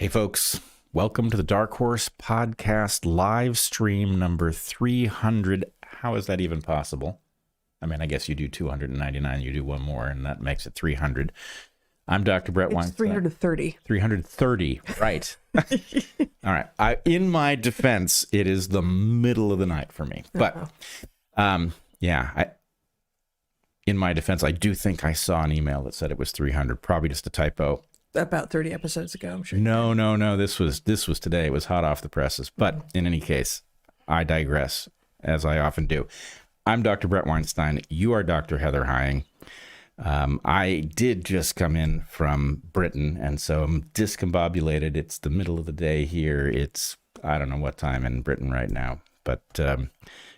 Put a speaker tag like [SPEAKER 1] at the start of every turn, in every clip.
[SPEAKER 1] Hey folks, welcome to the Dark Horse Podcast live stream number 300. How is that even possible? I mean, I guess you do 299, you do one more, and that makes it 300. I'm Dr. Bret Weinstein.
[SPEAKER 2] It's 330.
[SPEAKER 1] 330, right. All right. In my defense, it is the middle of the night for me. But, in my defense, I do think I saw an email that said it was 300, probably just a typo.
[SPEAKER 2] About 30 episodes ago, I'm sure.
[SPEAKER 1] No. This was today. It was hot off the presses. But in any case, I digress, as I often do. I'm Dr. Bret Weinstein. You are Dr. Heather Hying. I did just come in from Britain, and so I'm discombobulated. It's the middle of the day here. It's, I don't know what time in Britain right now. But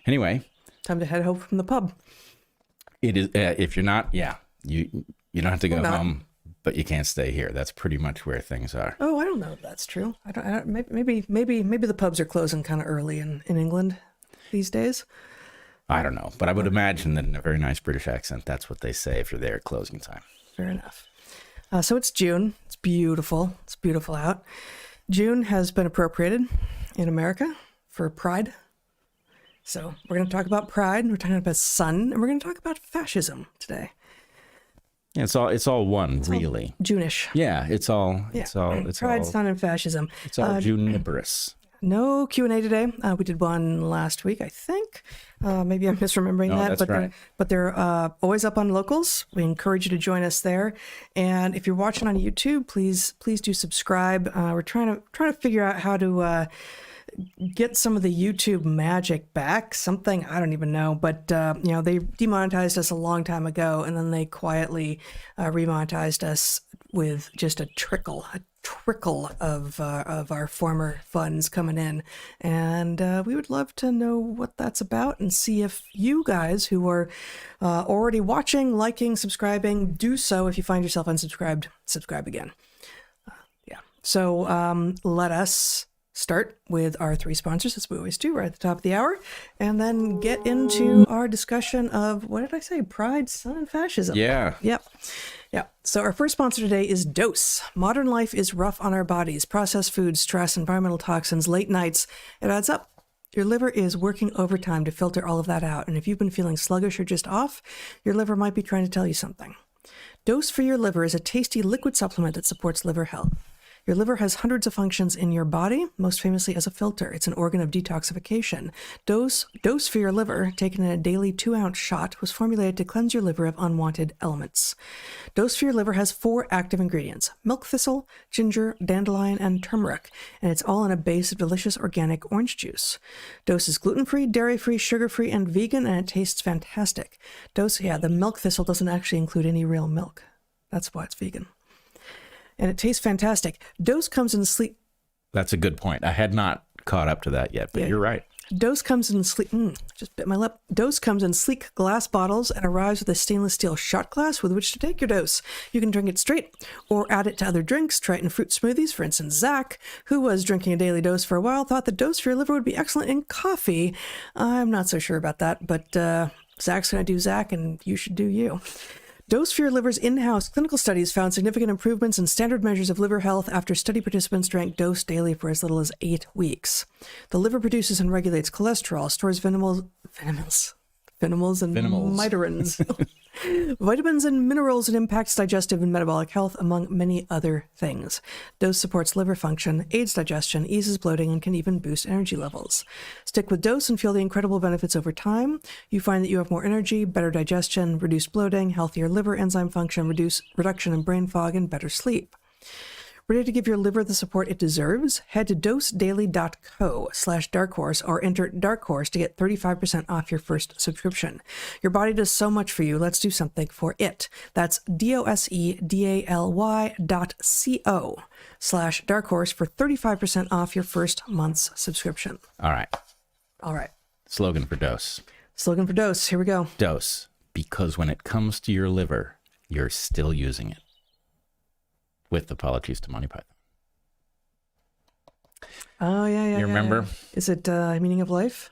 [SPEAKER 1] anyway.
[SPEAKER 2] Time to head home from the pub. It
[SPEAKER 1] is. If you're not, you don't have to go home. But you can't stay here. That's pretty much where things are.
[SPEAKER 2] Oh, I don't know if that's true. I don't maybe the pubs are closing kind of early in England these days.
[SPEAKER 1] I don't know, but I would imagine that in a very nice British accent, that's what they say if you're there at closing time.
[SPEAKER 2] Fair enough. So it's June. It's beautiful. It's beautiful out. June has been appropriated in America for Pride. So we're going to talk about Pride. We're talking about sun, and we're going to talk about fascism today.
[SPEAKER 1] Yeah, it's all one, really.
[SPEAKER 2] June-ish.
[SPEAKER 1] Yeah, it's
[SPEAKER 2] Pride, sun, and fascism.
[SPEAKER 1] It's all Juniperous.
[SPEAKER 2] No Q&A today. We did one last week, I think. Maybe I'm misremembering that.
[SPEAKER 1] That's right.
[SPEAKER 2] But they're always up on Locals. We encourage you to join us there. And if you're watching on YouTube, please do subscribe. We're trying to figure out how to get some of the YouTube magic back. Something I don't even know, but they demonetized us a long time ago, and then they quietly remonetized us with just a trickle of our former funds coming in, and we would love to know what that's about and see if you guys who are already watching, liking, subscribing, do so. If you find yourself unsubscribed, subscribe again. So let us start with our three sponsors, as we always do, right at the top of the hour, and then get into our discussion of, what did I say? Pride, sun, and fascism.
[SPEAKER 1] Yeah.
[SPEAKER 2] Yep. So our first sponsor today is Dose. Modern life is rough on our bodies. Processed foods, stress, environmental toxins, late nights. It adds up. Your liver is working overtime to filter all of that out. And if you've been feeling sluggish or just off, your liver might be trying to tell you something. Dose for your liver is a tasty liquid supplement that supports liver health. Your liver has hundreds of functions in your body, most famously as a filter. It's an organ of detoxification. Dose for your liver, taken in a daily 2-ounce shot, was formulated to cleanse your liver of unwanted elements. Dose for your liver has 4 active ingredients: milk thistle, ginger, dandelion, and turmeric, and it's all in a base of delicious organic orange juice. Dose is gluten-free, dairy-free, sugar-free, and vegan, and it tastes fantastic. Dose, the milk thistle doesn't actually include any real milk. That's why it's vegan. And it tastes fantastic. Dose comes in sleek.
[SPEAKER 1] That's a good point. I had not caught up to that yet, but you're right.
[SPEAKER 2] Dose comes in sleek. Just bit my lip. Dose comes in sleek glass bottles and arrives with a stainless steel shot glass with which to take your dose. You can drink it straight or add it to other drinks. Try it in fruit smoothies. For instance, Zach, who was drinking a daily dose for a while, thought the Dose for your liver would be excellent in coffee. I'm not so sure about that, but Zach's going to do Zach, and you should do you. Dose for your liver's in-house clinical studies found significant improvements in standard measures of liver health after study participants drank Dose daily for as little as 8 weeks. The liver produces and regulates cholesterol, stores vitamins and minerals, vitamins and minerals, and impacts digestive and metabolic health, among many other things. Dose supports liver function, aids digestion, eases bloating, and can even boost energy levels. Stick with Dose and feel the incredible benefits over time. You find that you have more energy, better digestion, reduced bloating, healthier liver enzyme function, reduction in brain fog, and better sleep. Ready to give your liver the support it deserves? Head to dosedaily.co/darkhorse or enter darkhorse to get 35% off your first subscription. Your body does so much for you. Let's do something for it. That's dosedaly.co/darkhorse for 35% off your first month's subscription.
[SPEAKER 1] All right.
[SPEAKER 2] Slogan for Dose. Here we go.
[SPEAKER 1] Dose. Because when it comes to your liver, you're still using it. With apologies to Monty Python.
[SPEAKER 2] Oh, yeah.
[SPEAKER 1] You remember?
[SPEAKER 2] Yeah. Is it Meaning of Life?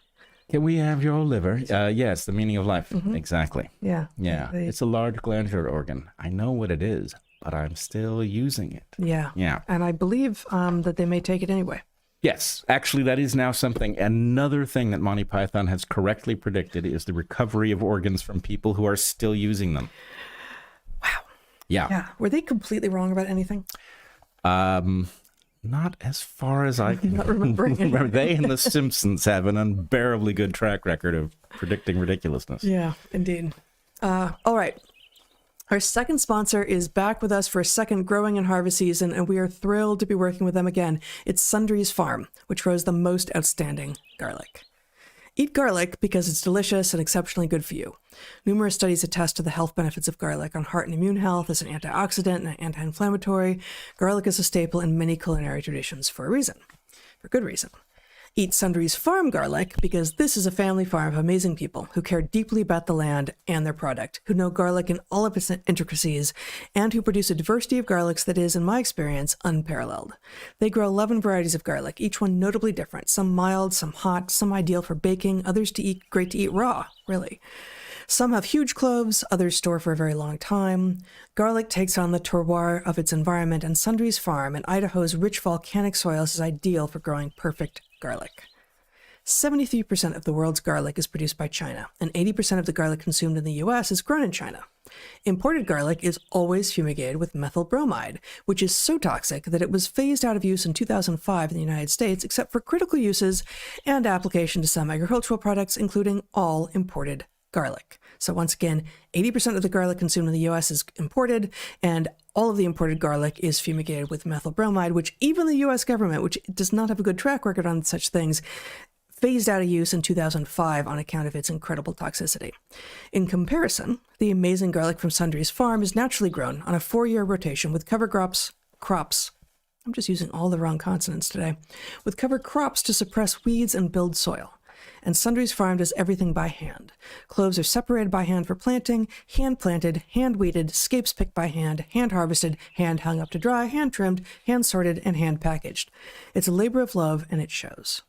[SPEAKER 1] Can we have your liver? Yes, the meaning of life. Mm-hmm. Exactly.
[SPEAKER 2] Yeah.
[SPEAKER 1] It's a large glandular organ. I know what it is. but I'm still using it.
[SPEAKER 2] Yeah.
[SPEAKER 1] Yeah.
[SPEAKER 2] And I believe that they may take it anyway.
[SPEAKER 1] Yes, actually, that is now something. Another thing that Monty Python has correctly predicted is the recovery of organs from people who are still using them.
[SPEAKER 2] Wow.
[SPEAKER 1] Yeah.
[SPEAKER 2] Yeah. Were they completely wrong about anything?
[SPEAKER 1] Not as far as I can
[SPEAKER 2] Not remembering it.
[SPEAKER 1] remember. They and The Simpsons have an unbearably good track record of predicting ridiculousness.
[SPEAKER 2] Yeah, indeed. All right. Our second sponsor is back with us for a second growing and harvest season, and we are thrilled to be working with them again. It's Sundries Farm, which grows the most outstanding garlic. Eat garlic because it's delicious and exceptionally good for you. Numerous studies attest to the health benefits of garlic on heart and immune health as an antioxidant and anti-inflammatory. Garlic is a staple in many culinary traditions for a reason, for good reason. Eat Sundries Farm garlic because this is a family farm of amazing people who care deeply about the land and their product, who know garlic in all of its intricacies, and who produce a diversity of garlics that is, in my experience, unparalleled. They grow 11 varieties of garlic, each one notably different, some mild, some hot, some ideal for baking, others great to eat raw, really. Some have huge cloves, others store for a very long time. Garlic takes on the terroir of its environment, and Sundries Farm in Idaho's rich volcanic soils is ideal for growing perfect garlic. 73% of the world's garlic is produced by China, and 80% of the garlic consumed in the U.S. is grown in China. Imported garlic is always fumigated with methyl bromide, which is so toxic that it was phased out of use in 2005 in the United States, except for critical uses and application to some agricultural products, including all imported garlic. So once again, 80% of the garlic consumed in the U.S. is imported, and all of the imported garlic is fumigated with methyl bromide, which even the U.S. government, which does not have a good track record on such things, phased out of use in 2005 on account of its incredible toxicity. In comparison, the amazing garlic from Sundries Farm is naturally grown on a 4-year rotation with cover crops. I'm just using all the wrong consonants today. With cover crops to suppress weeds and build soil. And Sundries Farm does everything by hand. Cloves are separated by hand for planting, hand planted, hand weeded, scapes picked by hand harvested, hand hung up to dry, hand trimmed, hand sorted, and hand packaged. It's a labor of love, and it shows.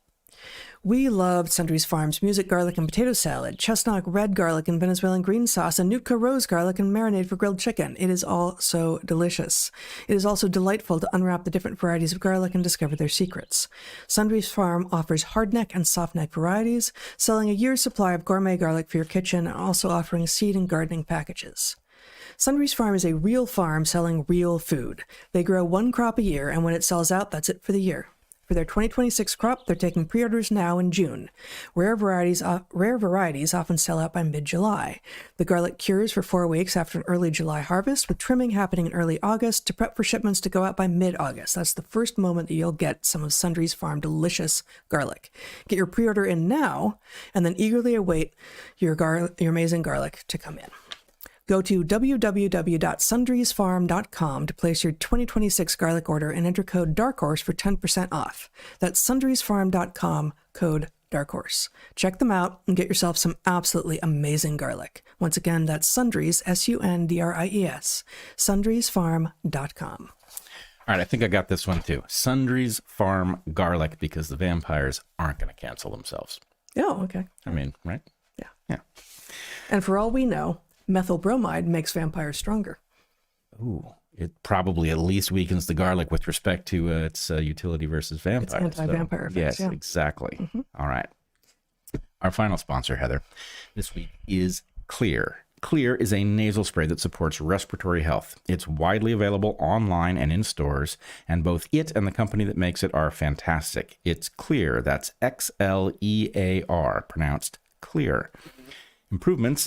[SPEAKER 2] We loved Sundries Farm's music garlic and potato salad, chestnut red garlic and Venezuelan green sauce, and Nootka rose garlic and marinade for grilled chicken. It is all so delicious. It is also delightful to unwrap the different varieties of garlic and discover their secrets. Sundries Farm offers hardneck and softneck varieties, selling a year's supply of gourmet garlic for your kitchen, and also offering seed and gardening packages. Sundries Farm is a real farm selling real food. They grow one crop a year, and when it sells out, that's it for the year. For their 2026 crop, they're taking pre-orders now in June. Rare varieties often sell out by mid-July. The garlic cures for 4 weeks after an early July harvest, with trimming happening in early August to prep for shipments to go out by mid-August. That's the first moment that you'll get some of Sundries Farm delicious garlic. Get your pre-order in now, and then eagerly await your amazing garlic to come in. Go to www.sundriesfarm.com to place your 2026 garlic order and enter code DARKHORSE for 10% off. That's sundriesfarm.com, code DARKHORSE. Check them out and get yourself some absolutely amazing garlic. Once again, that's Sundries, Sundries, sundriesfarm.com.
[SPEAKER 1] All right, I think I got this one too. Sundries Farm garlic, because the vampires aren't going to cancel themselves.
[SPEAKER 2] Oh, okay.
[SPEAKER 1] I mean, right?
[SPEAKER 2] Yeah.
[SPEAKER 1] Yeah.
[SPEAKER 2] And for all we know, methyl bromide makes vampires stronger.
[SPEAKER 1] Ooh, it probably at least weakens the garlic with respect to its utility versus vampires.
[SPEAKER 2] It's anti-vampire effects,
[SPEAKER 1] Yes,
[SPEAKER 2] yeah.
[SPEAKER 1] exactly.
[SPEAKER 2] Mm-hmm.
[SPEAKER 1] All right. Our final sponsor, Heather, this week is Xlear. Xlear is a nasal spray that supports respiratory health. It's widely available online and in stores, and both it and the company that makes it are fantastic. It's Xlear. That's Xlear, pronounced Xlear. Improvements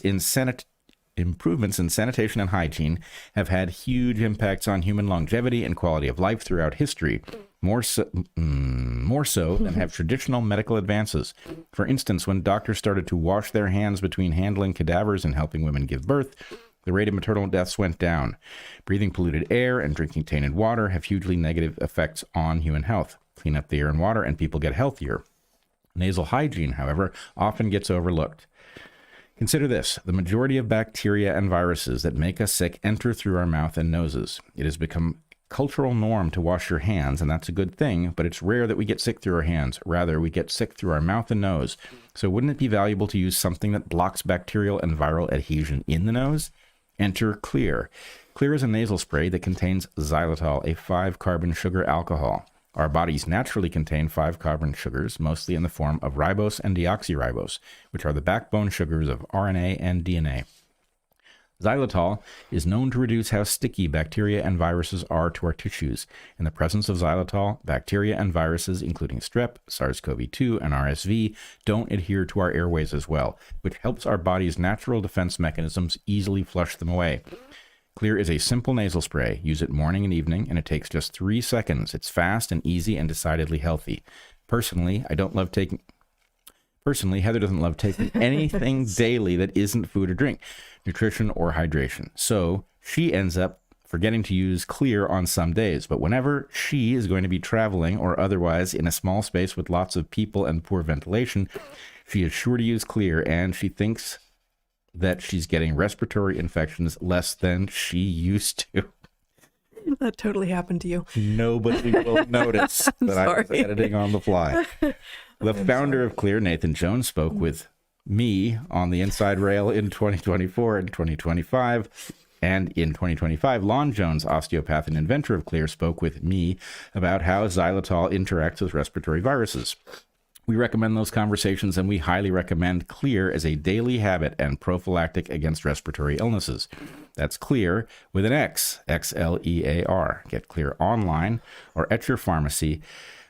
[SPEAKER 1] in sanitation and hygiene have had huge impacts on human longevity and quality of life throughout history, more so than have traditional medical advances. For instance, when doctors started to wash their hands between handling cadavers and helping women give birth, the rate of maternal deaths went down. Breathing polluted air and drinking tainted water have hugely negative effects on human health. Clean up the air and water and people get healthier. Nasal hygiene, however, often gets overlooked. Consider this. The majority of bacteria and viruses that make us sick enter through our mouth and noses. It has become a cultural norm to wash your hands, and that's a good thing, but it's rare that we get sick through our hands. Rather, we get sick through our mouth and nose. So wouldn't it be valuable to use something that blocks bacterial and viral adhesion in the nose? Enter Xlear. Xlear is a nasal spray that contains xylitol, a 5-carbon sugar alcohol. Our bodies naturally contain 5-carbon sugars, mostly in the form of ribose and deoxyribose, which are the backbone sugars of RNA and DNA. Xylitol is known to reduce how sticky bacteria and viruses are to our tissues. In the presence of xylitol, bacteria and viruses, including strep, SARS-CoV-2, and RSV, don't adhere to our airways as well, which helps our body's natural defense mechanisms easily flush them away. Xlear is a simple nasal spray. Use it morning and evening, and it takes just 3 seconds. It's fast and easy and decidedly healthy. Personally, Heather doesn't love taking anything daily that isn't food or drink, nutrition or hydration. So she ends up forgetting to use Xlear on some days. But whenever she is going to be traveling or otherwise in a small space with lots of people and poor ventilation, she is sure to use Xlear, and she thinks that she's getting respiratory infections less than she used to.
[SPEAKER 2] That totally happened to you.
[SPEAKER 1] Nobody will notice that I was editing on the fly. The founder of Xlear, Nathan Jones, spoke with me on the Inside Rail in 2024 and 2025. And in 2025, Lon Jones, osteopath and inventor of Xlear, spoke with me about how xylitol interacts with respiratory viruses. We recommend those conversations, and we highly recommend Xlear as a daily habit and prophylactic against respiratory illnesses. That's Xlear with an X, Xlear. Get Xlear online or at your pharmacy,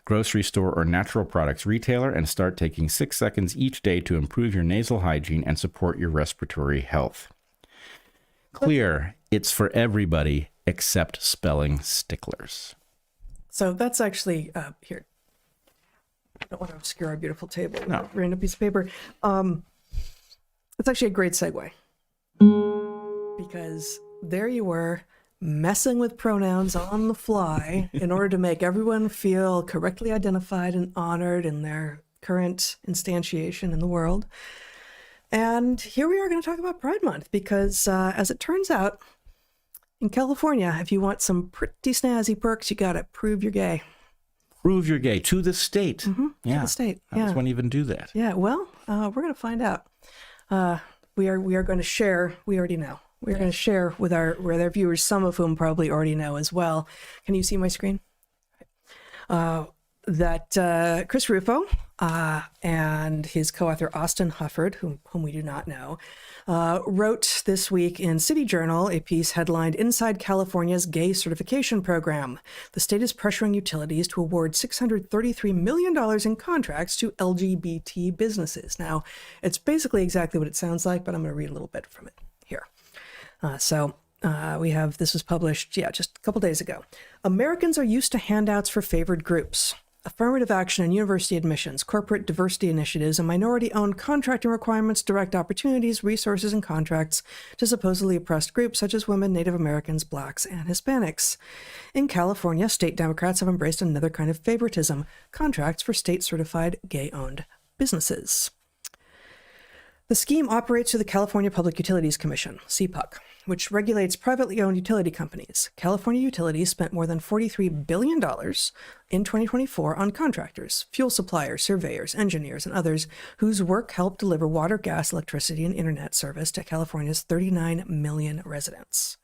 [SPEAKER 1] grocery store, or natural products retailer, and start taking 6 seconds each day to improve your nasal hygiene and support your respiratory health. Xlear, it's for everybody except spelling sticklers.
[SPEAKER 2] So that's actually here. I don't want to obscure our beautiful table with
[SPEAKER 1] No.
[SPEAKER 2] a random piece of paper. It's actually a great segue, because there you were messing with pronouns on the fly in order to make everyone feel correctly identified and honored in their current instantiation in the world. And here we are going to talk about Pride Month, because as it turns out, in California, if you want some pretty snazzy perks, you got to prove you're gay.
[SPEAKER 1] Prove you're gay to the state.
[SPEAKER 2] To the state.
[SPEAKER 1] How does one even do that?
[SPEAKER 2] Yeah, well, we're going to find out. We are going to share. We already know. We're going to share with our viewers, some of whom probably already know as well. Can you see my screen? That Chris Rufo and his co-author Austin Hufford, whom we do not know, wrote this week in City Journal a piece headlined "Inside California's Gay-Certification Program. The state is pressuring utilities to award $633 million in contracts to LGBT businesses." Now, it's basically exactly what it sounds like, but I'm going to read a little bit from it here. We have, this was published, just a couple days ago. Americans are used to handouts for favored groups. Affirmative action and university admissions, corporate diversity initiatives, and minority-owned contracting requirements direct opportunities, resources, and contracts to supposedly oppressed groups such as women, Native Americans, blacks, and Hispanics. In California, state Democrats have embraced another kind of favoritism, contracts for state-certified gay-owned businesses. The scheme operates through the California Public Utilities Commission, CPUC, which regulates privately owned utility companies. California Utilities spent more than $43 billion in 2024 on contractors, fuel suppliers, surveyors, engineers, and others whose work helped deliver water, gas, electricity, and internet service to California's 39 million residents.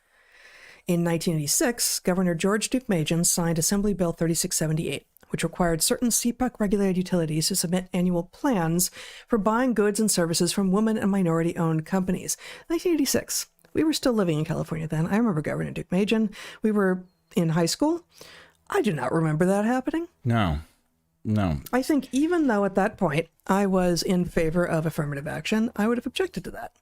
[SPEAKER 2] In 1986, Governor George Duke Majan signed Assembly Bill 3678, which required certain CPUC-regulated utilities to submit annual plans for buying goods and services from women and minority-owned companies. 1986. We were still living in California then. I remember Governor Duke Majan. We were in high school. I do not remember that happening.
[SPEAKER 1] No.
[SPEAKER 2] I think even though at that point I was in favor of affirmative action, I would have objected to that.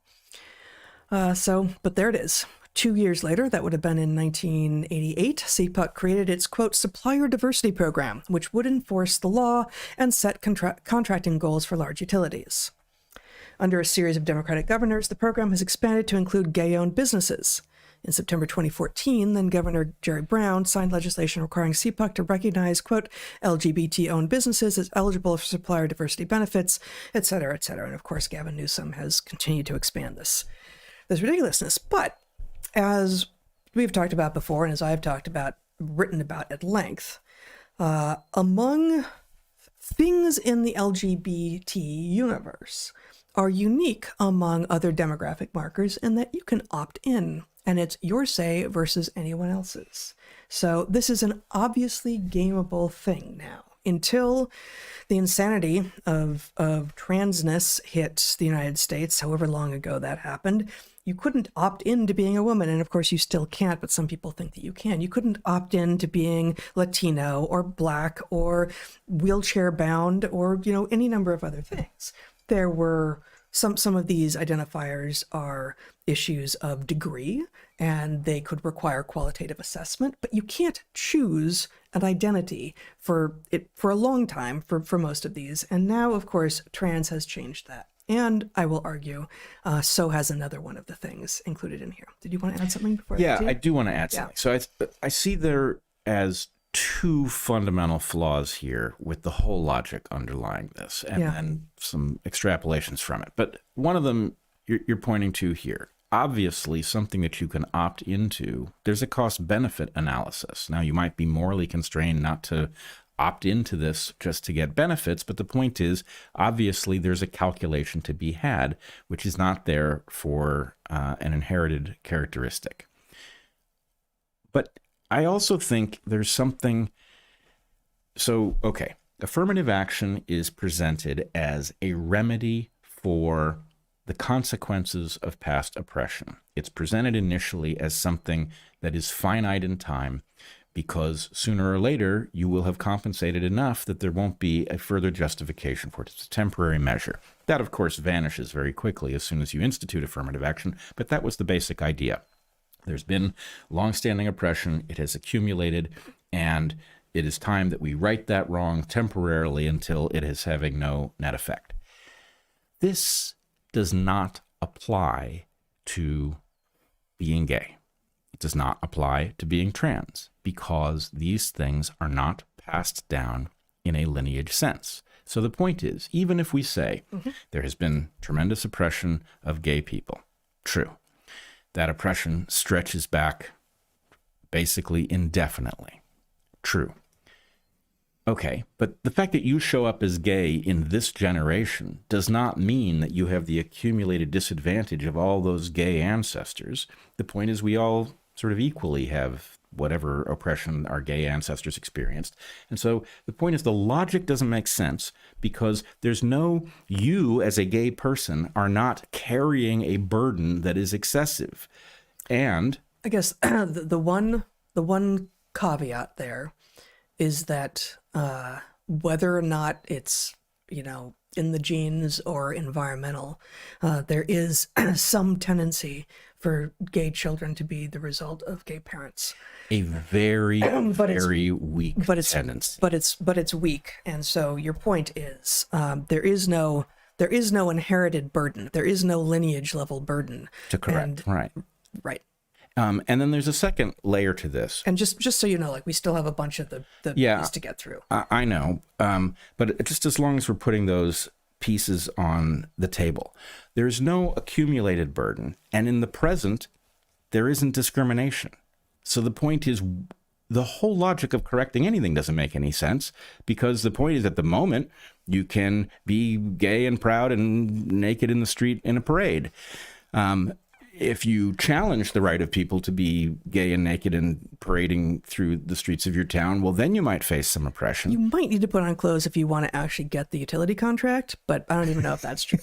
[SPEAKER 2] But there it is. 2 years later, that would have been in 1988, CPUC created its, quote, supplier diversity program, which would enforce the law and set contracting goals for large utilities. Under a series of Democratic governors, the program has expanded to include gay-owned businesses. In September 2014, then Governor Jerry Brown signed legislation requiring CPUC to recognize, quote, LGBT-owned businesses as eligible for supplier diversity benefits, et cetera, et cetera. And of course, Gavin Newsom has continued to expand this ridiculousness. But as we've talked about before, and as I've written about at length, among things in the LGBT universe are unique among other demographic markers in that you can opt in and it's your say versus anyone else's. So this is an obviously gameable thing now. Until the insanity of transness hit the United States, however long ago that happened, you couldn't opt into being a woman. And of course you still can't, but some people think that you can. You couldn't opt into being Latino or Black or wheelchair bound or, any number of other things. There were some of these identifiers are issues of degree, and they could require qualitative assessment, but you can't choose an identity for a long time for most of these. And now, of course, trans has changed that. And I will argue, so has another one of the things included in here. Did you want to add something before?
[SPEAKER 1] Yeah, I do want to add something. So I see there as two fundamental flaws here with the whole logic underlying this, and then some extrapolations from it. But one of them you're pointing to here. Obviously, something that you can opt into, there's a cost-benefit analysis. Now, you might be morally constrained not to opt into this just to get benefits, but the point is, obviously, there's a calculation to be had, which is not there for an inherited characteristic. But I also think there's something... So, okay, affirmative action is presented as a remedy for the consequences of past oppression. It's presented initially as something that is finite in time, because sooner or later you will have compensated enough that there won't be a further justification for it. It's a temporary measure. That, of course, vanishes very quickly as soon as you institute affirmative action, but that was the basic idea. There's been longstanding oppression, it has accumulated, and it is time that we right that wrong temporarily until it is having no net effect. This does not apply to being gay. It does not apply to being trans, because these things are not passed down in a lineage sense. So the point is, even if we say there has been tremendous oppression of gay people, true, that oppression stretches back basically indefinitely, true. Okay, but the fact that you show up as gay in this generation does not mean that you have the accumulated disadvantage of all those gay ancestors. The point is we all sort of equally have whatever oppression our gay ancestors experienced. And so the point is the logic doesn't make sense, because there's no, you as a gay person are not carrying a burden that is excessive. And
[SPEAKER 2] I guess the one caveat there is that whether or not it's, in the genes or environmental, there is some tendency for gay children to be the result of gay parents.
[SPEAKER 1] A very, very weak tendency.
[SPEAKER 2] But it's weak. And so your point is there is no inherited burden. There is no lineage level burden.
[SPEAKER 1] To correct, right.
[SPEAKER 2] Right.
[SPEAKER 1] And then there's a second layer to this.
[SPEAKER 2] And just so you know, we still have a bunch of the pieces to get through.
[SPEAKER 1] I know. But just as long as we're putting those pieces on the table, there's no accumulated burden. And in the present, there isn't discrimination. So the point is, the whole logic of correcting anything doesn't make any sense, because the point is, at the moment, you can be gay and proud and naked in the street in a parade. If you challenge the right of people to be gay and naked and parading through the streets of your town, well, then you might face some oppression.
[SPEAKER 2] You might need to put on clothes if you want to actually get the utility contract, but I don't even know if that's true.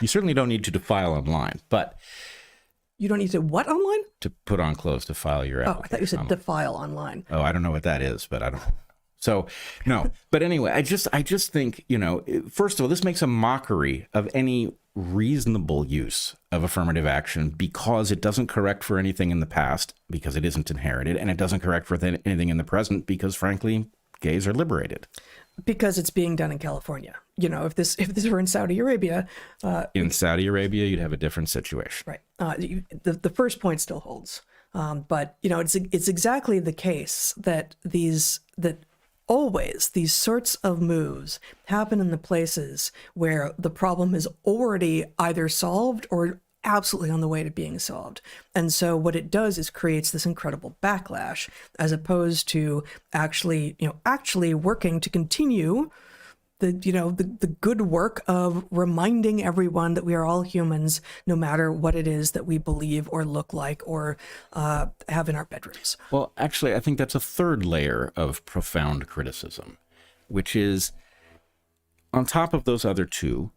[SPEAKER 1] You certainly don't need to file online, but...
[SPEAKER 2] You don't need to what online?
[SPEAKER 1] To put on clothes to file your application.
[SPEAKER 2] Oh, I thought you said to file online.
[SPEAKER 1] Oh, I don't know what that is, but I don't... So, no. But anyway, I just think, first of all, this makes a mockery of any reasonable use of affirmative action, because it doesn't correct for anything in the past, because it isn't inherited, and it doesn't correct for anything in the present, because frankly, gays are liberated.
[SPEAKER 2] Because it's being done in California. If this were in Saudi Arabia...
[SPEAKER 1] in Saudi Arabia, you'd have a different situation.
[SPEAKER 2] Right. The first point still holds. But, it's exactly the case that always these sorts of moves happen in the places where the problem is already either solved or absolutely on the way to being solved. And so what it does is creates this incredible backlash, as opposed to actually working to continue the good work of reminding everyone that we are all humans, no matter what it is that we believe or look like or have in our bedrooms.
[SPEAKER 1] Well, actually, I think that's a third layer of profound criticism, which is on top of those other two,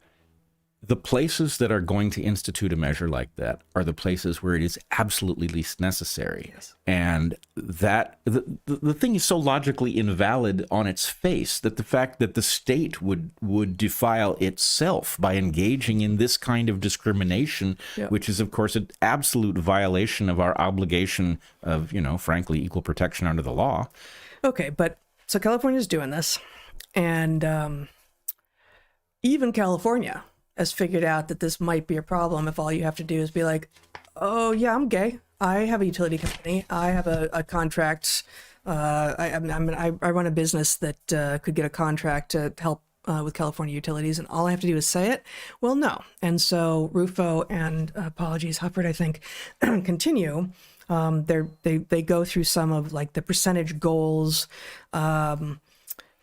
[SPEAKER 1] the places that are going to institute a measure like that are the places where it is absolutely least necessary.
[SPEAKER 2] Yes.
[SPEAKER 1] And that the thing is so logically invalid on its face that the fact that the state would defile itself by engaging in this kind of discrimination,
[SPEAKER 2] Yep.
[SPEAKER 1] which is, of course, an absolute violation of our obligation of, frankly, equal protection under the law.
[SPEAKER 2] Okay, but so California's doing this, and even California has figured out that this might be a problem if all you have to do is be like, oh yeah, I'm gay. I have a utility company. I have a contract. I run a business that could get a contract to help with California utilities, and all I have to do is say it. Well, no. And so Rufo and apologies, Hufford, I think, continue. They go through some of like the percentage goals.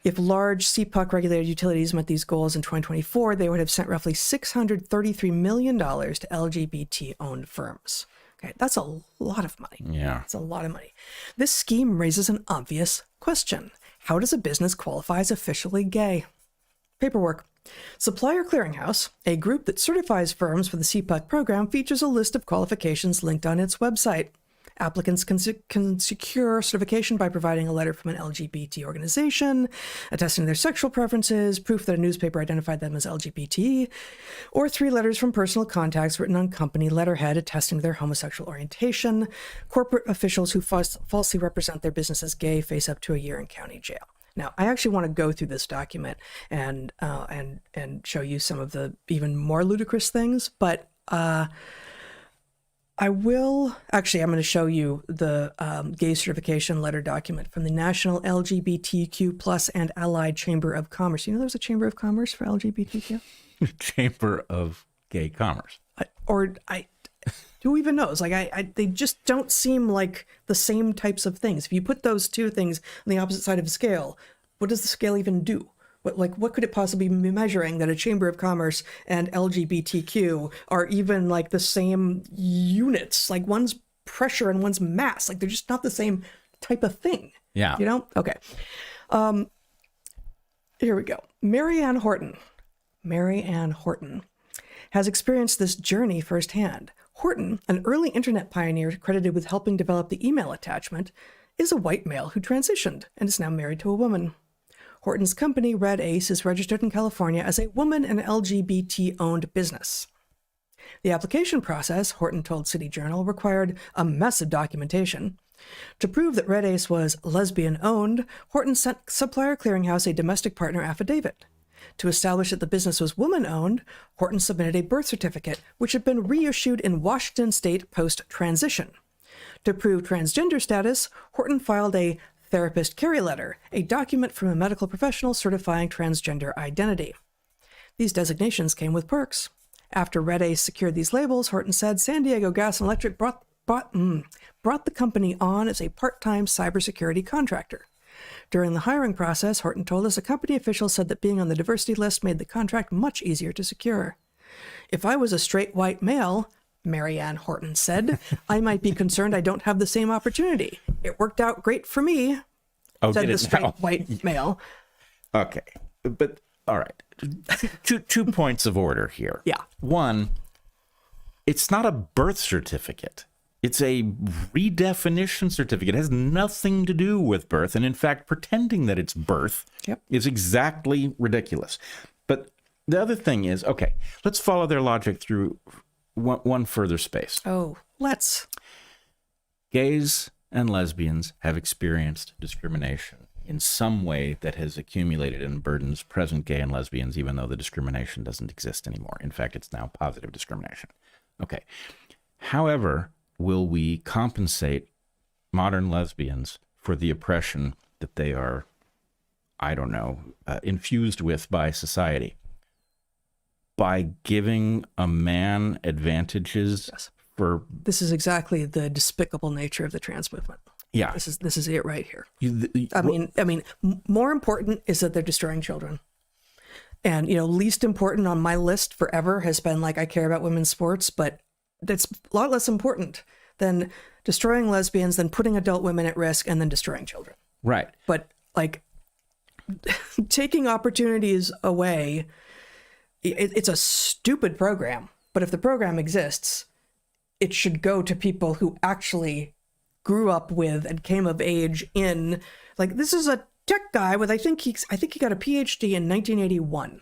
[SPEAKER 2] If large CPUC regulated utilities met these goals in 2024, they would have sent roughly $633 million to LGBT-owned firms. Okay, that's a lot of money.
[SPEAKER 1] Yeah.
[SPEAKER 2] That's a lot of money. This scheme raises an obvious question. How does a business qualify as officially gay? Paperwork. Supplier Clearinghouse, a group that certifies firms for the CPUC program, features a list of qualifications linked on its website. Applicants can secure certification by providing a letter from an LGBT organization, attesting to their sexual preferences, proof that a newspaper identified them as LGBT, or 3 letters from personal contacts written on company letterhead attesting to their homosexual orientation. Corporate officials who falsely represent their business as gay face up to a year in county jail. Now, I actually want to go through this document and show you some of the even more ludicrous things, but I will, actually, I'm going to show you the Gay-Certification letter document from the National LGBTQ plus and Allied Chamber of Commerce. You know there's a Chamber of Commerce for LGBTQ?
[SPEAKER 1] Chamber of Gay Commerce.
[SPEAKER 2] Who even knows? Like, they just don't seem like the same types of things. If you put those two things on the opposite side of the scale, what does the scale even do? What could it possibly be measuring that a Chamber of Commerce and LGBTQ are even like the same units? Like one's pressure and one's mass. Like they're just not the same type of thing.
[SPEAKER 1] Yeah.
[SPEAKER 2] Okay. Here we go. Mary Ann Horton has experienced this journey firsthand. Horton, an early internet pioneer credited with helping develop the email attachment, is a white male who transitioned and is now married to a woman. Horton's company, Red Ace, is registered in California as a woman and LGBT-owned business. The application process, Horton told City Journal, required a mess of documentation. To prove that Red Ace was lesbian-owned, Horton sent Supplier Clearinghouse a domestic partner affidavit. To establish that the business was woman-owned, Horton submitted a birth certificate, which had been reissued in Washington state post-transition. To prove transgender status, Horton filed a therapist carry letter, a document from a medical professional certifying transgender identity. These designations came with perks. After Red Ace secured these labels, Horton said San Diego Gas and Electric brought the company on as a part-time cybersecurity contractor. During the hiring process, Horton told us a company official said that being on the diversity list made the contract much easier to secure. If I was a straight white male, Mary Ann Horton said, I might be concerned I don't have the same opportunity. It worked out great for me, said the straight white male.
[SPEAKER 1] Okay. But, all right. Two points of order here.
[SPEAKER 2] Yeah.
[SPEAKER 1] One, it's not a birth certificate. It's a redefinition certificate. It has nothing to do with birth. And in fact, pretending that it's birth is exactly ridiculous. But the other thing is, okay, let's follow their logic through one further space.
[SPEAKER 2] Oh, let's.
[SPEAKER 1] Gays and lesbians have experienced discrimination in some way that has accumulated and burdens present gay and lesbians, even though the discrimination doesn't exist anymore. In fact, it's now positive discrimination. Okay. However, will we compensate modern lesbians for the oppression that they are, infused with by society? By giving a man advantages for...
[SPEAKER 2] This is exactly the despicable nature of the trans movement.
[SPEAKER 1] Yeah.
[SPEAKER 2] This is it right here. I mean, more important is that they're destroying children. And, least important on my list forever has been like, I care about women's sports, but that's a lot less important than destroying lesbians, then putting adult women at risk, and then destroying children.
[SPEAKER 1] Right.
[SPEAKER 2] But like taking opportunities away, it's a stupid program. But if the program exists, it should go to people who actually grew up with and came of age in, like, this is a tech guy with, I think he got a PhD in 1981.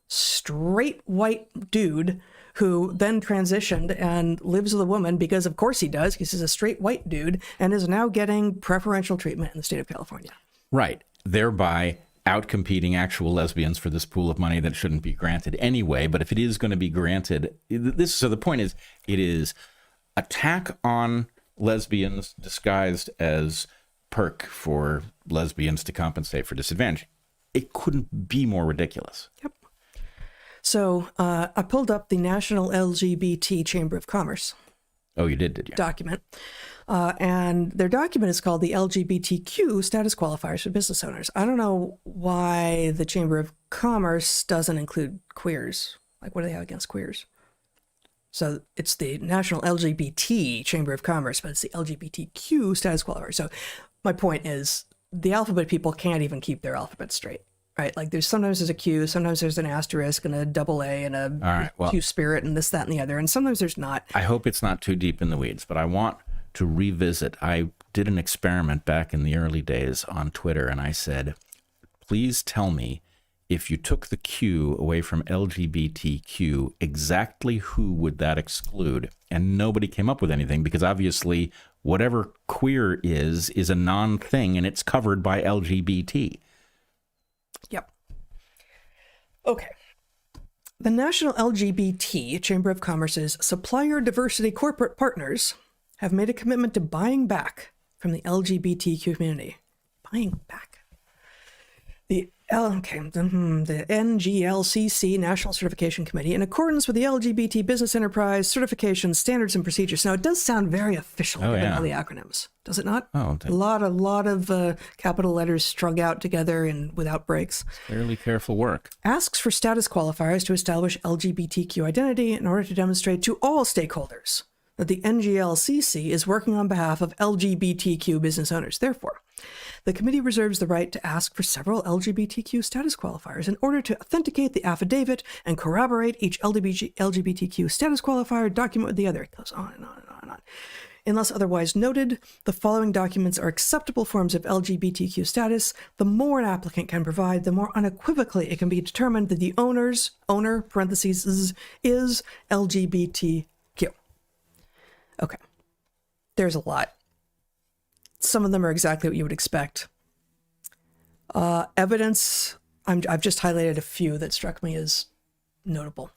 [SPEAKER 2] Straight white dude who then transitioned and lives with a woman because of course he does. He's a straight white dude and is now getting preferential treatment in the state of California.
[SPEAKER 1] Right. Thereby outcompeting actual lesbians for this pool of money that shouldn't be granted anyway. But if it is going to be granted, so the point is, it is attack on lesbians disguised as perk for lesbians to compensate for disadvantage. It couldn't be more ridiculous.
[SPEAKER 2] Yep. So I pulled up the National LGBT Chamber of Commerce.
[SPEAKER 1] Oh, you did you?
[SPEAKER 2] Document. And their document is called the LGBTQ Status Qualifiers for Business Owners. I don't know why the Chamber of Commerce doesn't include queers. Like, what do they have against queers? So it's the National LGBT Chamber of Commerce, but it's the LGBTQ Status Qualifier. So my point is, the alphabet people can't even keep their alphabet straight. Right, like sometimes there's a Q, sometimes there's an asterisk and a double A and a Q spirit and this, that, and the other, and sometimes there's not.
[SPEAKER 1] I hope it's not too deep in the weeds, but I want to revisit. I did an experiment back in the early days on Twitter, and I said, please tell me, if you took the Q away from LGBTQ, exactly who would that exclude? And nobody came up with anything, because obviously whatever queer is a non-thing, and it's covered by LGBT.
[SPEAKER 2] Yep. Okay. The National LGBT Chamber of Commerce's supplier diversity corporate partners have made a commitment to buying back from the LGBTQ community. Buying back. The NGLCC National Certification Committee, in accordance with the LGBT Business Enterprise Certification Standards and Procedures. Now, it does sound very official, given all the acronyms, does it not?
[SPEAKER 1] Oh,
[SPEAKER 2] a lot of capital letters strung out together and without breaks.
[SPEAKER 1] Fairly careful work.
[SPEAKER 2] Asks for status qualifiers to establish LGBTQ identity in order to demonstrate to all stakeholders that the NGLCC is working on behalf of LGBTQ business owners. Therefore, the committee reserves the right to ask for several LGBTQ status qualifiers in order to authenticate the affidavit and corroborate each LGBTQ status qualifier document with the other. It goes on and on and on and on. Unless otherwise noted, the following documents are acceptable forms of LGBTQ status. The more an applicant can provide, the more unequivocally it can be determined that the owner, parentheses, is LGBTQ. Okay. There's a lot. Some of them are exactly what you would expect. Evidence, I've just highlighted a few that struck me as notable.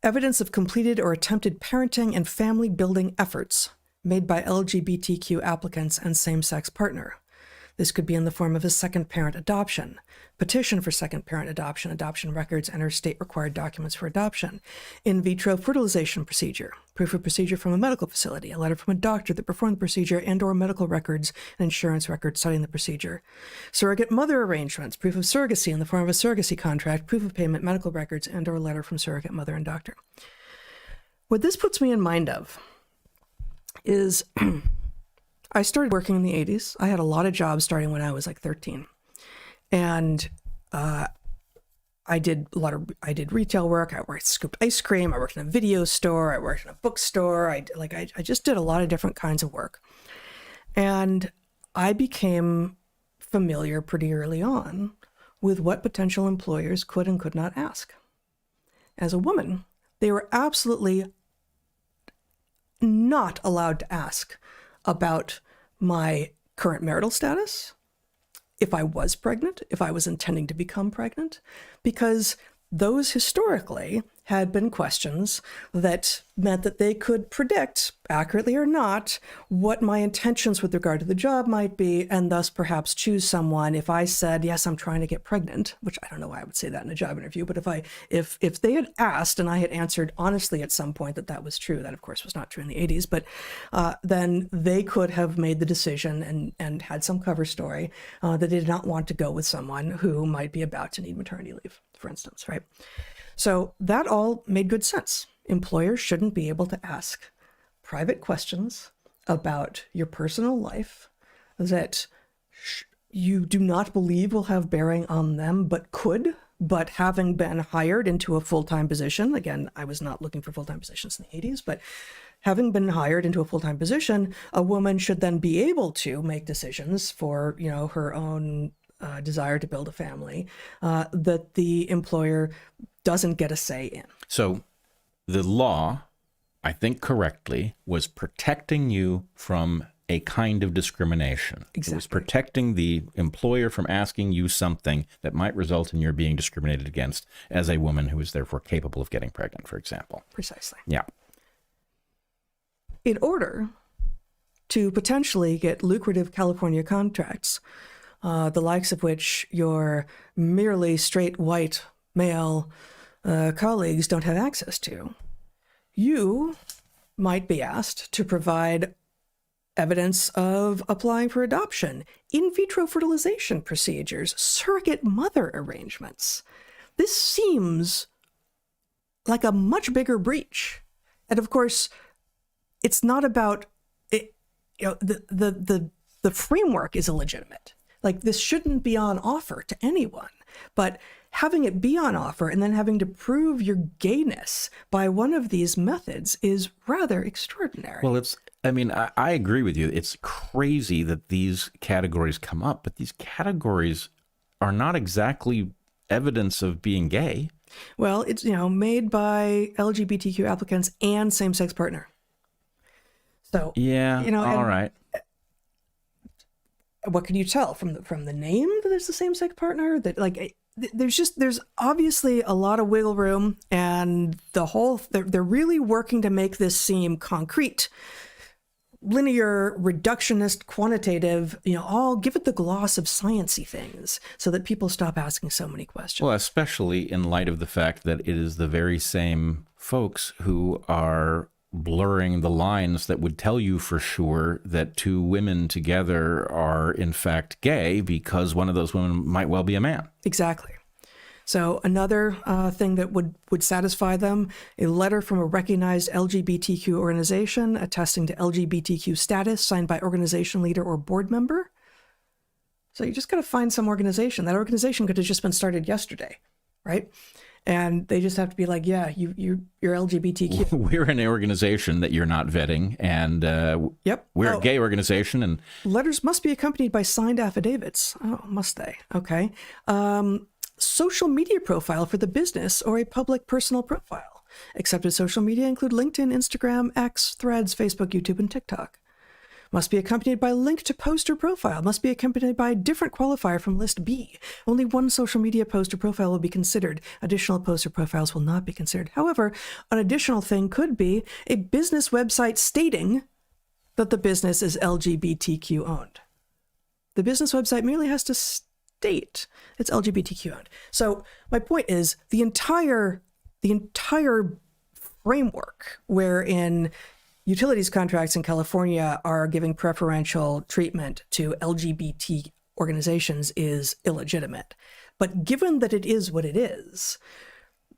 [SPEAKER 2] Evidence of completed or attempted parenting and family building efforts made by LGBTQ applicants and same-sex partner. This could be in the form of a second parent adoption, petition for second parent adoption, adoption records, and or state-required documents for adoption, in vitro fertilization procedure, proof of procedure from a medical facility, a letter from a doctor that performed the procedure and or medical records and insurance records citing the procedure, surrogate mother arrangements, proof of surrogacy in the form of a surrogacy contract, proof of payment, medical records, and or letter from surrogate mother and doctor. What this puts me in mind of is I started working in the 80s. I had a lot of jobs starting when I was like 13. And I did retail work. I scooped ice cream. I worked in a video store. I worked in a bookstore. I just did a lot of different kinds of work. And I became familiar pretty early on with what potential employers could and could not ask. As a woman, they were absolutely not allowed to ask about my current marital status, if I was pregnant, if I was intending to become pregnant, because those historically had been questions that meant that they could predict, accurately or not, what my intentions with regard to the job might be, and thus perhaps choose someone. If I said, yes, I'm trying to get pregnant, which I don't know why I would say that in a job interview, but if they had asked and I had answered honestly at some point that was true, that of course was not true in the 80s, but then they could have made the decision and had some cover story that they did not want to go with someone who might be about to need maternity leave for instance, right? So that all made good sense. Employers shouldn't be able to ask private questions about your personal life that you do not believe will have bearing on them, but could. But having been hired into a full-time position, again, I was not looking for full-time positions in the 80s, but having been hired into a full-time position, a woman should then be able to make decisions for, her own desire to build a family that the employer doesn't get a say in.
[SPEAKER 1] So the law, I think correctly, was protecting you from a kind of discrimination.
[SPEAKER 2] Exactly.
[SPEAKER 1] It was protecting the employer from asking you something that might result in your being discriminated against as a woman who is therefore capable of getting pregnant, for example.
[SPEAKER 2] Precisely.
[SPEAKER 1] Yeah.
[SPEAKER 2] In order to potentially get lucrative California contracts, the likes of which your merely straight white male colleagues don't have access to, you might be asked to provide evidence of applying for adoption, in vitro fertilization procedures, surrogate mother arrangements. This seems like a much bigger breach. And of course, it's not about it, the framework is illegitimate. Like, this shouldn't be on offer to anyone, but having it be on offer and then having to prove your gayness by one of these methods is rather extraordinary.
[SPEAKER 1] Well, I agree with you. It's crazy that these categories come up, but these categories are not exactly evidence of being gay.
[SPEAKER 2] Well, it's, made by LGBTQ applicants and same-sex partner. So,
[SPEAKER 1] yeah, all right.
[SPEAKER 2] What can you tell from the name that there's the same-sex partner? That, like, there's obviously a lot of wiggle room, and they're really working to make this seem concrete, linear, reductionist, quantitative, all give it the gloss of sciencey things so that people stop asking so many questions.
[SPEAKER 1] Well, especially in light of the fact that it is the very same folks who are blurring the lines that would tell you for sure that two women together are in fact gay because one of those women might well be a man.
[SPEAKER 2] Exactly. So another thing that would satisfy them, a letter from a recognized LGBTQ organization attesting to LGBTQ status signed by organization leader or board member. So you just got to find some organization. That organization could have just been started yesterday, right? And they just have to be like, yeah, you're LGBTQ.
[SPEAKER 1] We're an organization that you're not vetting, and
[SPEAKER 2] yep,
[SPEAKER 1] we're a gay organization. And
[SPEAKER 2] letters must be accompanied by signed affidavits. Oh, must they? Okay. Social media profile for the business or a public personal profile. Accepted social media include LinkedIn, Instagram, X, Threads, Facebook, YouTube, and TikTok. Must be accompanied by link to post or profile. Must be accompanied by a different qualifier from list B. Only one social media post or profile will be considered. Additional posts or profiles will not be considered. However, an additional thing could be a business website stating that the business is LGBTQ owned. The business website merely has to state it's LGBTQ owned. So my point is the entire framework wherein utilities contracts in California are giving preferential treatment to LGBT organizations is illegitimate. But given that it is what it is,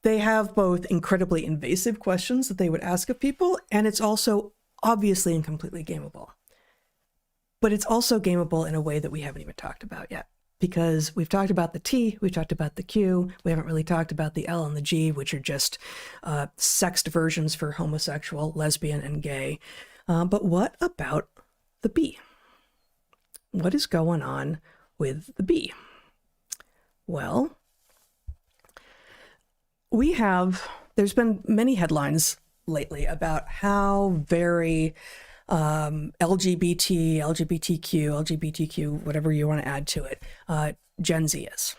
[SPEAKER 2] they have both incredibly invasive questions that they would ask of people, and it's also obviously and completely gameable. But it's also gameable in a way that we haven't even talked about yet. Because we've talked about the T, we've talked about the Q, we haven't really talked about the L and the G, which are just sexed versions for homosexual, lesbian, and gay. But what about the B? What is going on with the B? Well, there's been many headlines lately about how very LGBT, LGBTQ, whatever you want to add to it, Gen Z is,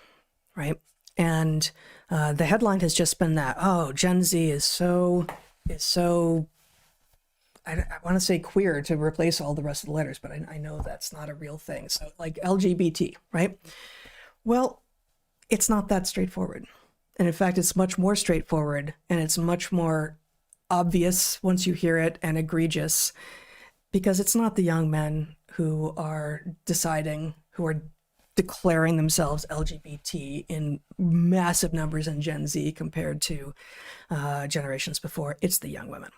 [SPEAKER 2] right? And the headline has just been that, Gen Z is so, I want to say queer to replace all the rest of the letters, but I know that's not a real thing. So like LGBT, right? Well, it's not that straightforward. And in fact, it's much more straightforward, and it's much more obvious once you hear it, and egregious, because it's not the young men who are deciding, who are declaring themselves LGBT in massive numbers in Gen Z compared to generations before. It's the young women.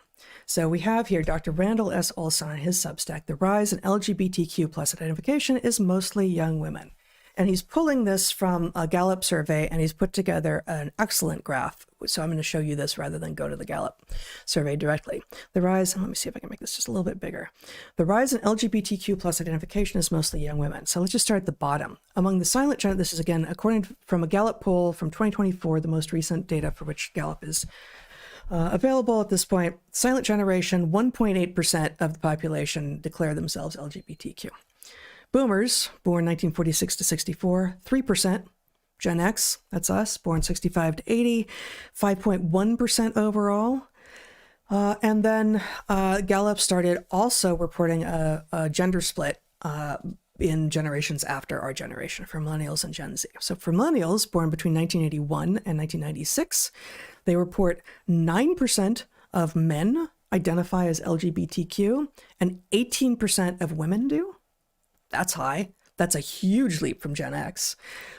[SPEAKER 2] So we have here Dr. Randall S. Olson on his Substack. The rise in LGBTQ plus identification is mostly young women. And he's pulling this from a Gallup survey, and he's put together an excellent graph. So I'm going to show you this rather than go to the Gallup survey directly. The rise, let me see if I can make this just a little bit bigger. The rise in LGBTQ plus identification is mostly young women. So let's just start at the bottom. Among the silent gender, this is again, according from a Gallup poll from 2024, the most recent data for which Gallup is available at this point. Silent generation, 1.8% of the population declare themselves LGBTQ. Boomers, born 1946 to 64, 3%. Gen X, that's us, born 65 to 80, 5.1% overall. And then Gallup started also reporting a gender split in generations after our generation, for millennials and Gen Z. So for millennials, born between 1981 and 1996, they report 9% of men identify as LGBTQ and 18% of women do. That's high. That's a huge leap from Gen X.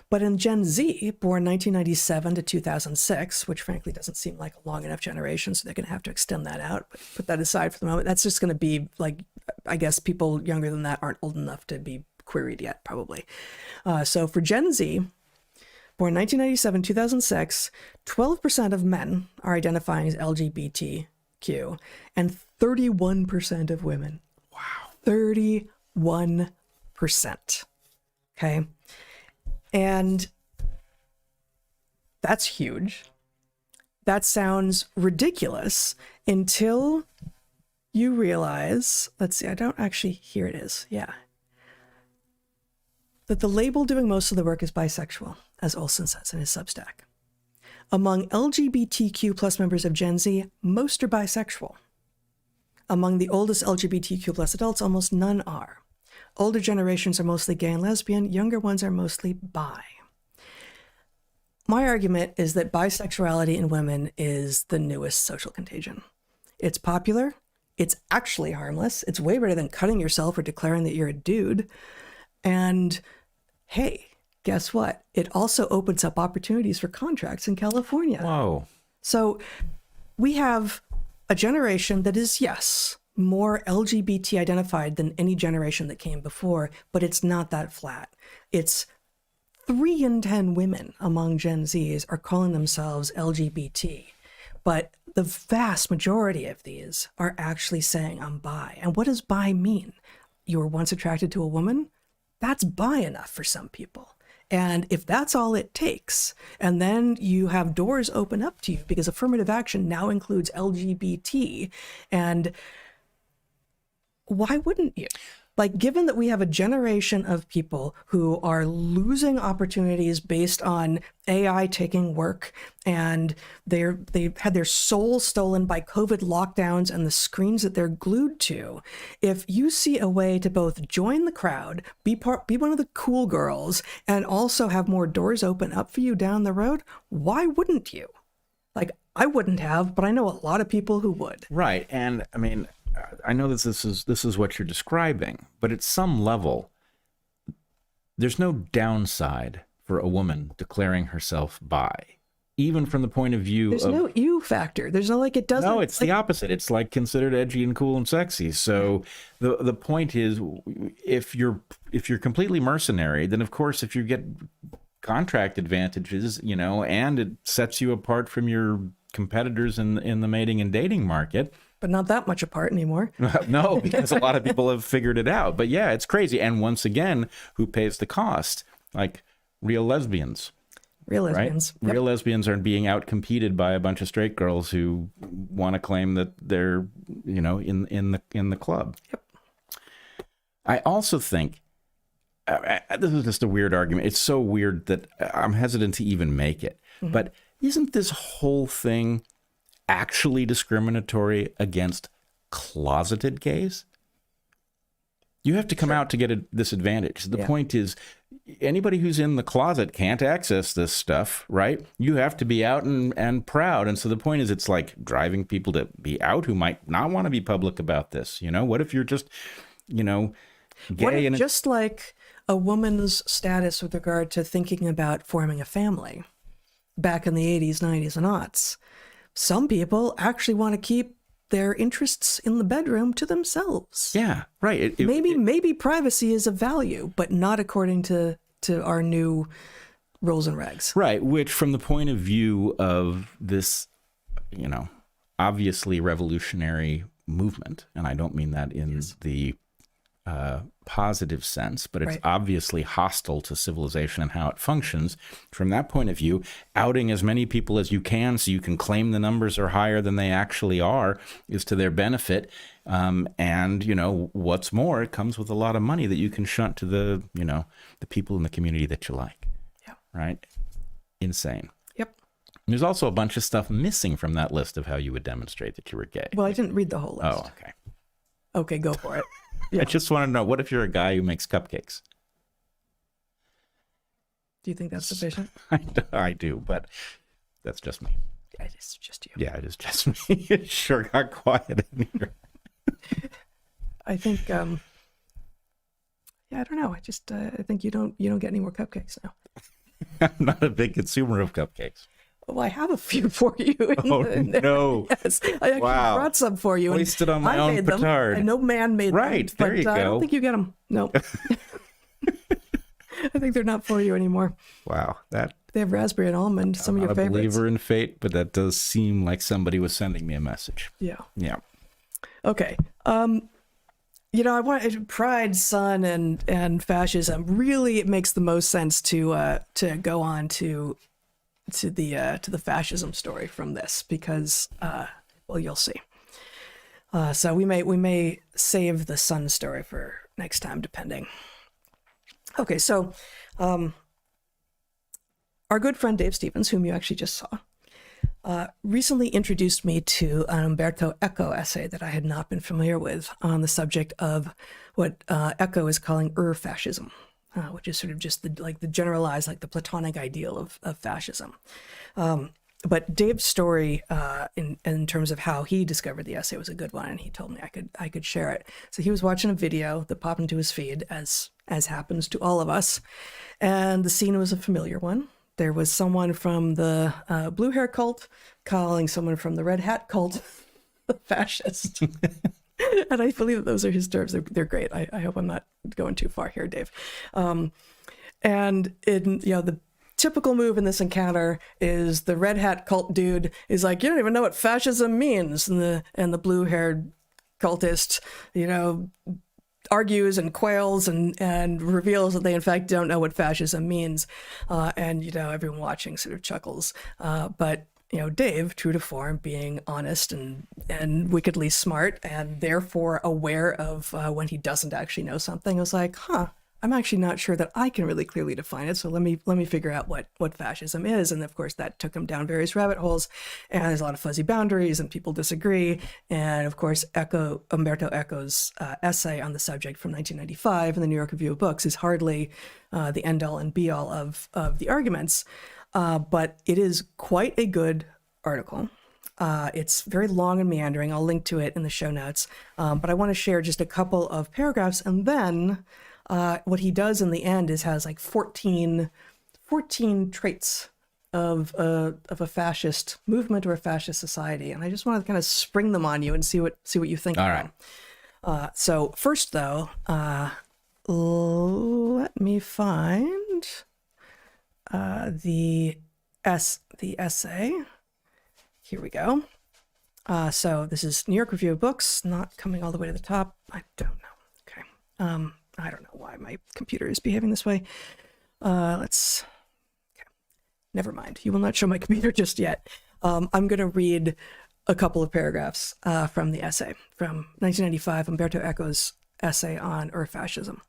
[SPEAKER 2] But in Gen Z, born 1997 to 2006, which frankly doesn't seem like a long enough generation, so they're going to have to extend that out. But put that aside for the moment. That's just going to be like, I guess people younger than that aren't old enough to be queried yet, probably. So for Gen Z, born 1997, 2006, 12% of men are identifying as LGBTQ and 31% of women. Wow. 31%. Okay. And that's huge. That sounds ridiculous until you realize, let's see, I don't actually, here it is. Yeah. That the label doing most of the work is bisexual, as Olson says in his Substack. Among LGBTQ plus members of Gen Z, most are bisexual. Among the oldest LGBTQ plus adults, almost none are. Older generations are mostly gay and lesbian. Younger ones are mostly bi. My argument is that bisexuality in women is the newest social contagion. It's popular. It's actually harmless. It's way better than cutting yourself or declaring that you're a dude. And hey, guess what? It also opens up opportunities for contracts in California.
[SPEAKER 1] Whoa.
[SPEAKER 2] So we have a generation that is, yes, more LGBT identified than any generation that came before, but it's not that flat. It's 3 in 10 women among Gen Zs are calling themselves LGBT, but the vast majority of these are actually saying I'm bi. And what does bi mean? You were once attracted to a woman? That's bi enough for some people. And if that's all it takes, and then you have doors open up to you because affirmative action now includes LGBT, and why wouldn't you? Like, given that we have a generation of people who are losing opportunities based on AI taking work, and they've had their soul stolen by COVID lockdowns and the screens that they're glued to, if you see a way to both join the crowd, be one of the cool girls, and also have more doors open up for you down the road, why wouldn't you? Like, I wouldn't have, but I know a lot of people who would.
[SPEAKER 1] Right. And I mean, I know that this is what you're describing, but at some level, there's no downside for a woman declaring herself bi, even from the point of view
[SPEAKER 2] There's no you factor. There's no like it doesn't.
[SPEAKER 1] No, it's the opposite. It's like considered edgy and cool and sexy. So the point is, if you're completely mercenary, then of course if you get contract advantages, you know, and it sets you apart from your competitors in the mating and dating market.
[SPEAKER 2] But not that much apart anymore.
[SPEAKER 1] No, because a lot of people have figured it out. But yeah, it's crazy. And once again, who pays the cost? Like real lesbians.
[SPEAKER 2] Real lesbians.
[SPEAKER 1] Right?
[SPEAKER 2] Yep.
[SPEAKER 1] Real lesbians are being outcompeted by a bunch of straight girls who want to claim that they're, you know, in the club.
[SPEAKER 2] Yep.
[SPEAKER 1] I also think this is just a weird argument. It's so weird that I'm hesitant to even make it. Mm-hmm. But isn't this whole thing actually discriminatory against closeted gays? You have to come out to get this advantage. The point is, anybody who's in the closet can't access this stuff, right? You have to be out and proud. And so the point is, it's like driving people to be out who might not want to be public about this. You know, what if you're just, you know,
[SPEAKER 2] What
[SPEAKER 1] Gay
[SPEAKER 2] if,
[SPEAKER 1] and
[SPEAKER 2] just like a woman's status with regard to thinking about forming a family back in the 80s, 90s, and aughts, some people actually want to keep their interests in the bedroom to themselves.
[SPEAKER 1] yeah, right.
[SPEAKER 2] Maybe privacy is of value, but not according to our new rules and regs.
[SPEAKER 1] Right, which from the point of view of this, obviously revolutionary movement, and I don't mean that in the positive sense, but it's
[SPEAKER 2] Right.
[SPEAKER 1] obviously hostile to civilization and how it functions. From that point of view, outing as many people as you can so you can claim the numbers are higher than they actually are is to their benefit. And, what's more, it comes with a lot of money that you can shunt to the people in the community that you like.
[SPEAKER 2] Yeah.
[SPEAKER 1] Right? Insane.
[SPEAKER 2] Yep.
[SPEAKER 1] There's also a bunch of stuff missing from that list of how you would demonstrate that you were gay.
[SPEAKER 2] Well, I didn't read the whole list.
[SPEAKER 1] Oh, okay.
[SPEAKER 2] Okay, go for it. Yeah.
[SPEAKER 1] I just want to know, what if you're a guy who makes cupcakes?
[SPEAKER 2] Do you think that's sufficient?
[SPEAKER 1] I do, but that's just me.
[SPEAKER 2] Yeah, it's just you.
[SPEAKER 1] Yeah, it is just me. It sure got quiet in here.
[SPEAKER 2] I think, I don't know. I think you don't get any more cupcakes now.
[SPEAKER 1] I'm not a big consumer of cupcakes.
[SPEAKER 2] Well, I have a few for you.
[SPEAKER 1] Oh, no.
[SPEAKER 2] Yes, I actually
[SPEAKER 1] Wow.
[SPEAKER 2] brought some for you.
[SPEAKER 1] Wasted on my
[SPEAKER 2] I
[SPEAKER 1] own
[SPEAKER 2] made them,
[SPEAKER 1] petard.
[SPEAKER 2] and no man made them.
[SPEAKER 1] Right, there
[SPEAKER 2] but,
[SPEAKER 1] you
[SPEAKER 2] I
[SPEAKER 1] go.
[SPEAKER 2] don't think you get them. No. I think they're not for you anymore.
[SPEAKER 1] Wow, that
[SPEAKER 2] They have raspberry and almond, some
[SPEAKER 1] I'm
[SPEAKER 2] of
[SPEAKER 1] not
[SPEAKER 2] your
[SPEAKER 1] a
[SPEAKER 2] favorites.
[SPEAKER 1] believer in fate, but that does seem like somebody was sending me a message.
[SPEAKER 2] Yeah.
[SPEAKER 1] Yeah.
[SPEAKER 2] Okay. I want Pride, Sun, and fascism. Really, it makes the most sense to go on to the fascism story from this because, you'll see. So we may save the Sun story for next time, depending. Okay, so our good friend Dave Stevens, whom you actually just saw, recently introduced me to an Umberto Eco essay that I had not been familiar with on the subject of what Eco is calling fascism, which is sort of just the generalized, the Platonic ideal of fascism. But Dave's story in terms of how he discovered the essay was a good one, and he told me I could share it. So he was watching a video that popped into his feed, as happens to all of us, and the scene was a familiar one. There was someone from the blue hair cult calling someone from the red hat cult a fascist. And I believe that those are his terms. They're great. I hope I'm not going too far here, Dave. And the typical move in this encounter is the red hat cult dude is like, you don't even know what fascism means. And the blue haired cultist, argues and quails and reveals that they in fact don't know what fascism means. And everyone watching sort of chuckles. But Dave, true to form, being honest and wickedly smart and therefore aware of when he doesn't actually know something, was like, I'm actually not sure that I can really clearly define it. So let me figure out what fascism is. And of course, that took him down various rabbit holes. And there's a lot of fuzzy boundaries and people disagree. And of course, Umberto Eco's essay on the subject from 1995 in the New York Review of Books is hardly the end all and be all of the arguments. But it is quite a good article. It's very long and meandering. I'll link to it in the show notes. But I want to share just a couple of paragraphs. And then what he does in the end is has 14 traits of a fascist movement or a fascist society. And I just want to kind of spring them on you and see what you think
[SPEAKER 1] All
[SPEAKER 2] of
[SPEAKER 1] right.
[SPEAKER 2] them. So first, though, let me find the essay. Here we go. So this is New York Review of Books, not coming all the way to the top. I don't know. Okay. I don't know why my computer is behaving this way. Okay. Never mind. You will not show my computer just yet. I'm going to read a couple of paragraphs from the essay from 1995, Umberto Eco's essay on fascism.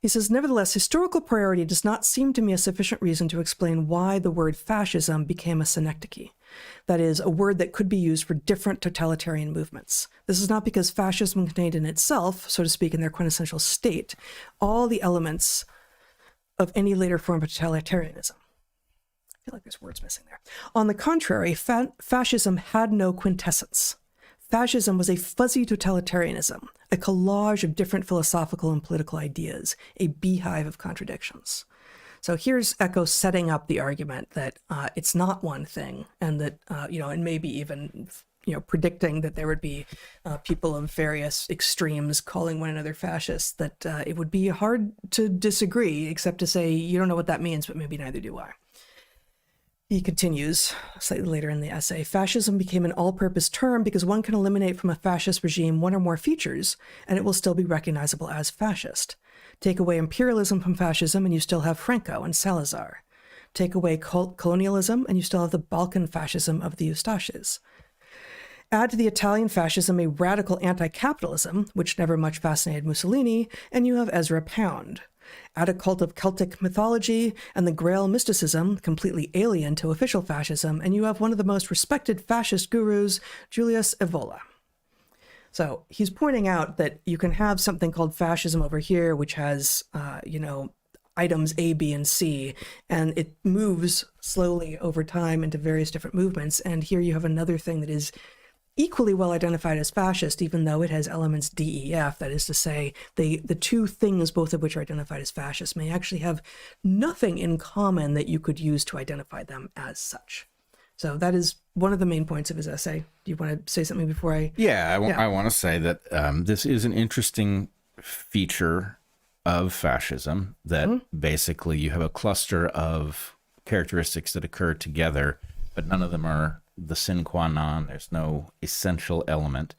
[SPEAKER 2] He says, nevertheless, historical priority does not seem to me a sufficient reason to explain why the word fascism became a synecdoche. That is, a word that could be used for different totalitarian movements. This is not because fascism contained in itself, so to speak, in their quintessential state, all the elements of any later form of totalitarianism. I feel like there's words missing there. On the contrary, fascism had no quintessence. Fascism was a fuzzy totalitarianism, a collage of different philosophical and political ideas, a beehive of contradictions. So here's Eco setting up the argument that it's not one thing, and that, and maybe even, predicting that there would be people of various extremes calling one another fascists, that it would be hard to disagree, except to say, you don't know what that means, but maybe neither do I. He continues slightly later in the essay, fascism became an all-purpose term because one can eliminate from a fascist regime one or more features, and it will still be recognizable as fascist. Take away imperialism from fascism, and you still have Franco and Salazar. Take away colonialism, and you still have the Balkan fascism of the Eustaches. Add to the Italian fascism a radical anti-capitalism, which never much fascinated Mussolini, and you have Ezra Pound. Add a cult of Celtic mythology and the Grail mysticism, completely alien to official fascism, and you have one of the most respected fascist gurus, Julius Evola. So he's pointing out that you can have something called fascism over here, which has, items A, B, and C, and it moves slowly over time into various different movements. And here you have another thing that is equally well identified as fascist, even though it has elements D, E, F. That is to say, the two things, both of which are identified as fascist, may actually have nothing in common that you could use to identify them as such. So that is one of the main points of his essay. Do you want to say something before I...
[SPEAKER 1] I want to say that this is an interesting feature of fascism, that basically you have a cluster of characteristics that occur together, but none of them are the sine qua non. There's no essential element.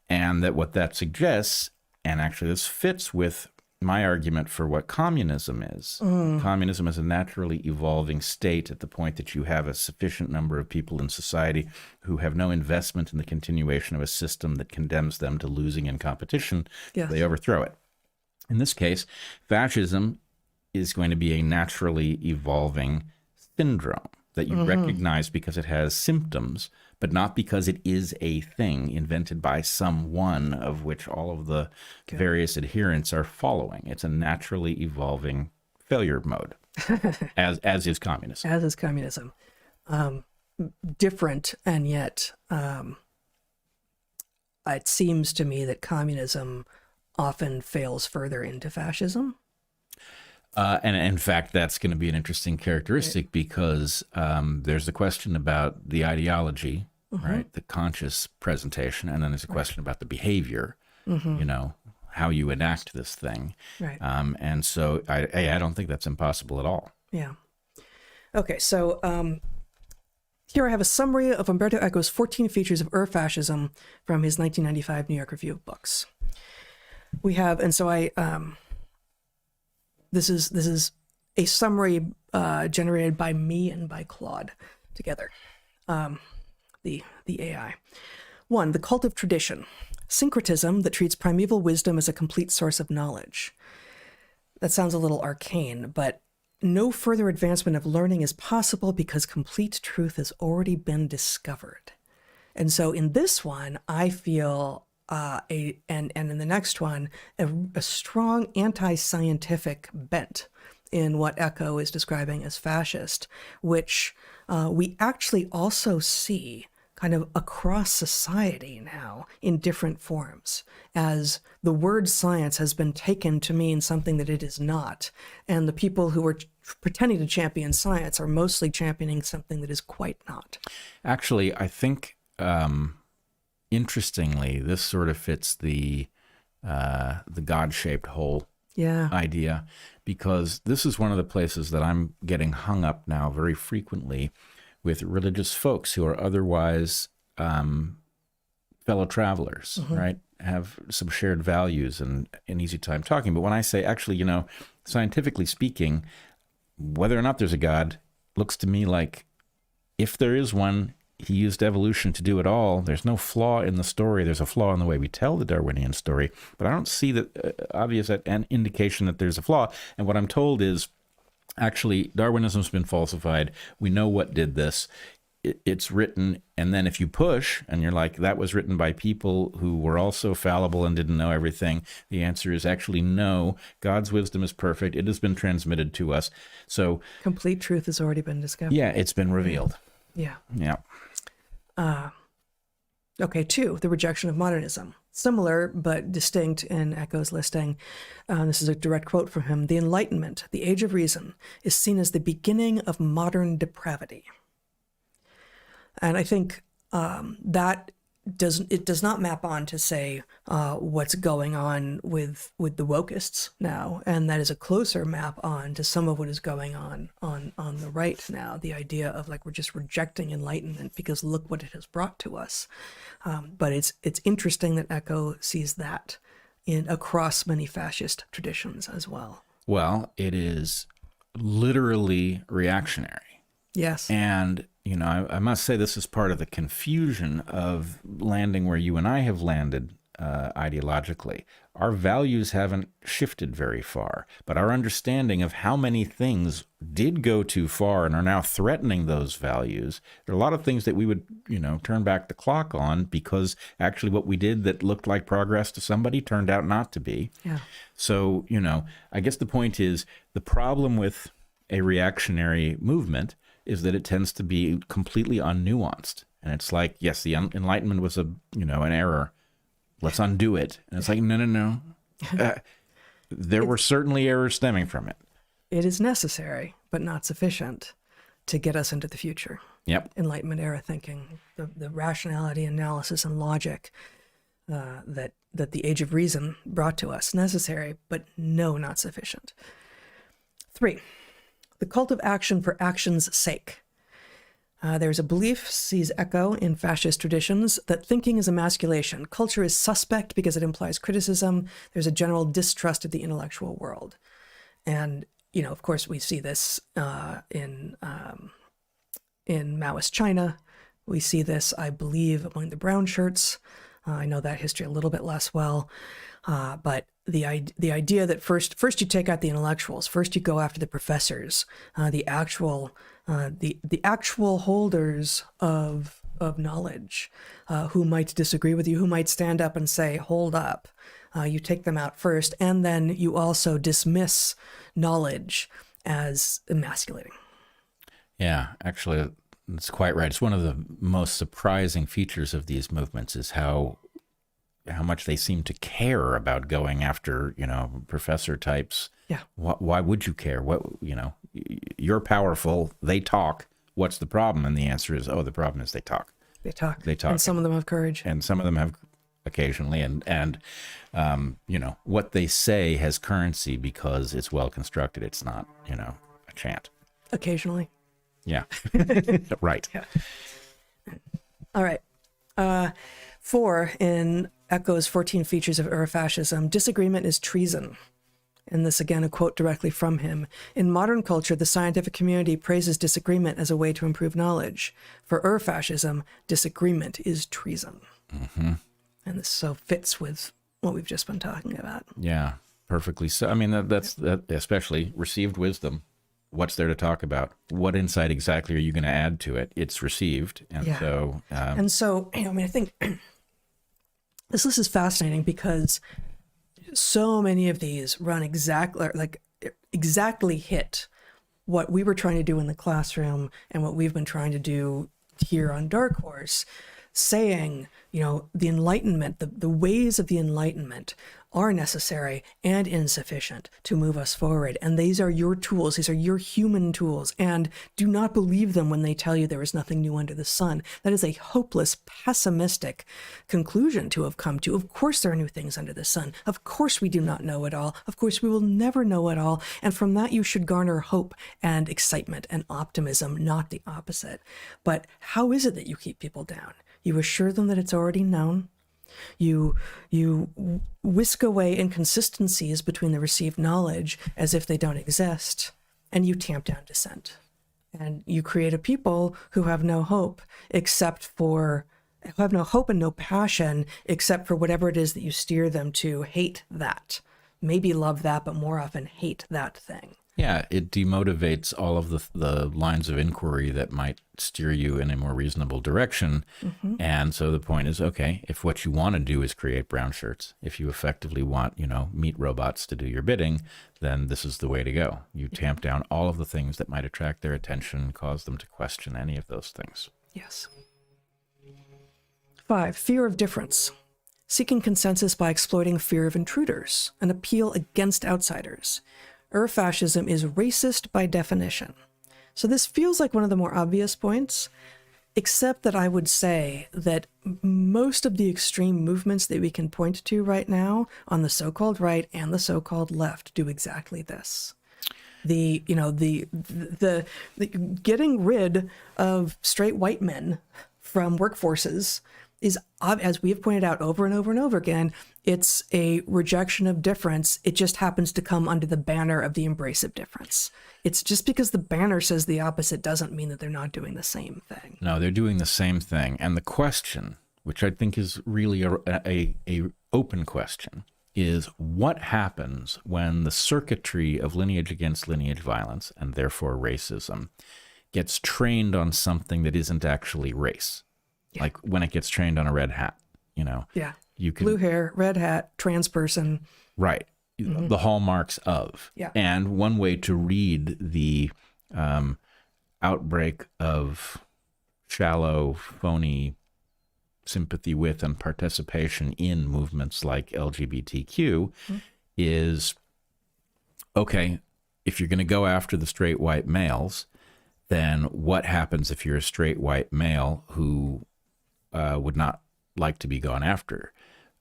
[SPEAKER 1] And that what that suggests, and actually this fits with my argument for what communism is. Communism is a naturally evolving state at the point that you have a sufficient number of people in society who have no investment in the continuation of a system that condemns them to losing in competition.
[SPEAKER 2] Yes.
[SPEAKER 1] They overthrow it. In this case, fascism is going to be a naturally evolving syndrome that you recognize because it has symptoms, but not because it is a thing invented by someone of which all of the various adherents are following. It's a naturally evolving failure mode, as is communism.
[SPEAKER 2] As is communism. Different, and yet it seems to me that communism often fails further into fascism.
[SPEAKER 1] And in fact, that's going to be an interesting characteristic because there's the question about the ideology, right? The conscious presentation. And then there's a question about the behavior, how you enact this thing.
[SPEAKER 2] Right.
[SPEAKER 1] And so I don't think that's impossible at all.
[SPEAKER 2] Yeah. Okay, so here I have a summary of Umberto Eco's 14 Features of Fascism from his 1995 New York Review of Books. We have, and so this is a summary generated by me and by Claude together, the AI. 1, the cult of tradition. Syncretism that treats primeval wisdom as a complete source of knowledge. That sounds a little arcane, but no further advancement of learning is possible because complete truth has already been discovered. And so in this one, I feel and in the next one, a strong anti-scientific bent in what Eco is describing as fascist, which we actually also see kind of across society now in different forms, as the word science has been taken to mean something that it is not. And the people who are pretending to champion science are mostly championing something that is quite not.
[SPEAKER 1] Actually, I think, interestingly, this sort of fits the God-shaped hole idea, because this is one of the places that I'm getting hung up now very frequently with religious folks who are otherwise fellow travelers, right? Have some shared values and an easy time talking. But when I say, actually, scientifically speaking, whether or not there's a God looks to me like if there is one, he used evolution to do it all. There's no flaw in the story. There's a flaw in the way we tell the Darwinian story, but I don't see the obvious an indication that there's a flaw. And what I'm told is, actually, Darwinism's been falsified. We know what did this. It's written, and then if you push, and you're like, that was written by people who were also fallible and didn't know everything, the answer is actually no. God's wisdom is perfect. It has been transmitted to us. So
[SPEAKER 2] complete truth has already been discovered.
[SPEAKER 1] Yeah, it's been revealed.
[SPEAKER 2] Yeah.
[SPEAKER 1] Yeah.
[SPEAKER 2] Okay, 2, the rejection of modernism. Similar but distinct in Eco's listing. This is a direct quote from him. The Enlightenment, the age of reason, is seen as the beginning of modern depravity. And I think that does not map on to say what's going on with the wokeists now, and that is a closer map on to some of what is going on the right now. The idea of like we're just rejecting enlightenment because look what it has brought to us. But it's interesting that Eco sees that in across many fascist traditions as well.
[SPEAKER 1] Well, it is literally reactionary.
[SPEAKER 2] Yes.
[SPEAKER 1] And, you know, I must say this is part of the confusion of landing where you and I have landed ideologically. Our values haven't shifted very far, but our understanding of how many things did go too far and are now threatening those values. There are a lot of things that we would, you know, turn back the clock on because actually what we did that looked like progress to somebody turned out not to be.
[SPEAKER 2] Yeah.
[SPEAKER 1] So, you know, I guess the point is the problem with a reactionary movement is that it tends to be completely unnuanced. And it's like, yes, the Enlightenment was an error. Let's undo it. And it's like, no. There were certainly errors stemming from it.
[SPEAKER 2] It is necessary, but not sufficient to get us into the future.
[SPEAKER 1] Yep.
[SPEAKER 2] Enlightenment era thinking, the rationality, analysis, and logic that the age of reason brought to us, necessary, but no, not sufficient. 3, the cult of action for action's sake. There's a belief, sees echo in fascist traditions, that thinking is emasculation. Culture is suspect because it implies criticism. There's a general distrust of the intellectual world. And, you know, of course, we see this in Maoist China. We see this, I believe, among the brown shirts. I know that history a little bit less well. But the idea that first you take out the intellectuals, first you go after the professors, the actual holders of knowledge, who might disagree with you, who might stand up and say, "Hold up." You take them out first, and then you also dismiss knowledge as emasculating.
[SPEAKER 1] Yeah, actually, that's quite right. It's one of the most surprising features of these movements is how much they seem to care about going after, you know, professor types.
[SPEAKER 2] Yeah.
[SPEAKER 1] Why would you care? What, you know, you're powerful. They talk. What's the problem? And the answer is, the problem is they talk.
[SPEAKER 2] They talk.
[SPEAKER 1] They talk.
[SPEAKER 2] And some of them have courage.
[SPEAKER 1] And some of them have occasionally. And you know, what they say has currency because it's well constructed. It's not, you know, a chant.
[SPEAKER 2] Occasionally.
[SPEAKER 1] Yeah. Right.
[SPEAKER 2] Yeah. All right. 4, in Eco's 14 Features of Fascism, disagreement is treason. And this, again, a quote directly from him. In modern culture, the scientific community praises disagreement as a way to improve knowledge. For fascism, disagreement is treason.
[SPEAKER 1] Mm-hmm.
[SPEAKER 2] And this so fits with what we've just been talking about.
[SPEAKER 1] Yeah, perfectly so. I mean, that's especially received wisdom. What's there to talk about? What insight exactly are you going to add to it? It's received. And so...
[SPEAKER 2] and so, you know, I mean, I think this list is fascinating because so many of these run exactly hit what we were trying to do in the classroom and what we've been trying to do here on Dark Horse, saying, you know, the Enlightenment, the ways of the Enlightenment are necessary and insufficient to move us forward. And these are your tools. These are your human tools. And do not believe them when they tell you there is nothing new under the sun. That is a hopeless, pessimistic conclusion to have come to. Of course, there are new things under the sun. Of course, we do not know it all. Of course, we will never know it all. And from that, you should garner hope and excitement and optimism, not the opposite. But how is it that you keep people down? You assure them that it's already known. You whisk away inconsistencies between the received knowledge as if they don't exist, and you tamp down dissent. And you create a people who have no hope and no passion except for whatever it is that you steer them to hate that. Maybe love that, but more often hate that thing.
[SPEAKER 1] Yeah, it demotivates all of the lines of inquiry that might steer you in a more reasonable direction. Mm-hmm. And so the point is, okay, if what you want to do is create brown shirts, if you effectively want, you know, meat robots to do your bidding, then this is the way to go. You tamp down all of the things that might attract their attention, cause them to question any of those things.
[SPEAKER 2] Yes. 5, fear of difference. Seeking consensus by exploiting fear of intruders, an appeal against outsiders. Fascism is racist by definition. So this feels like one of the more obvious points, except that I would say that most of the extreme movements that we can point to right now on the so-called right and the so-called left do exactly this. The getting rid of straight white men from workforces is, as we have pointed out over and over and over again, it's a rejection of difference. It just happens to come under the banner of the embrace of difference. It's just because the banner says the opposite doesn't mean that they're not doing the same thing.
[SPEAKER 1] No, they're doing the same thing. And the question, which I think is really a open question, is what happens when the circuitry of lineage against lineage violence, and therefore racism, gets trained on something that isn't actually race? Yeah. Like when it gets trained on a red hat,
[SPEAKER 2] Yeah.
[SPEAKER 1] You can,
[SPEAKER 2] blue hair, red hat, trans person.
[SPEAKER 1] Right. Mm-hmm. The hallmarks of.
[SPEAKER 2] Yeah.
[SPEAKER 1] And one way to read the outbreak of shallow, phony sympathy with and participation in movements like LGBTQ is, okay, if you're going to go after the straight white males, then what happens if you're a straight white male who would not like to be gone after?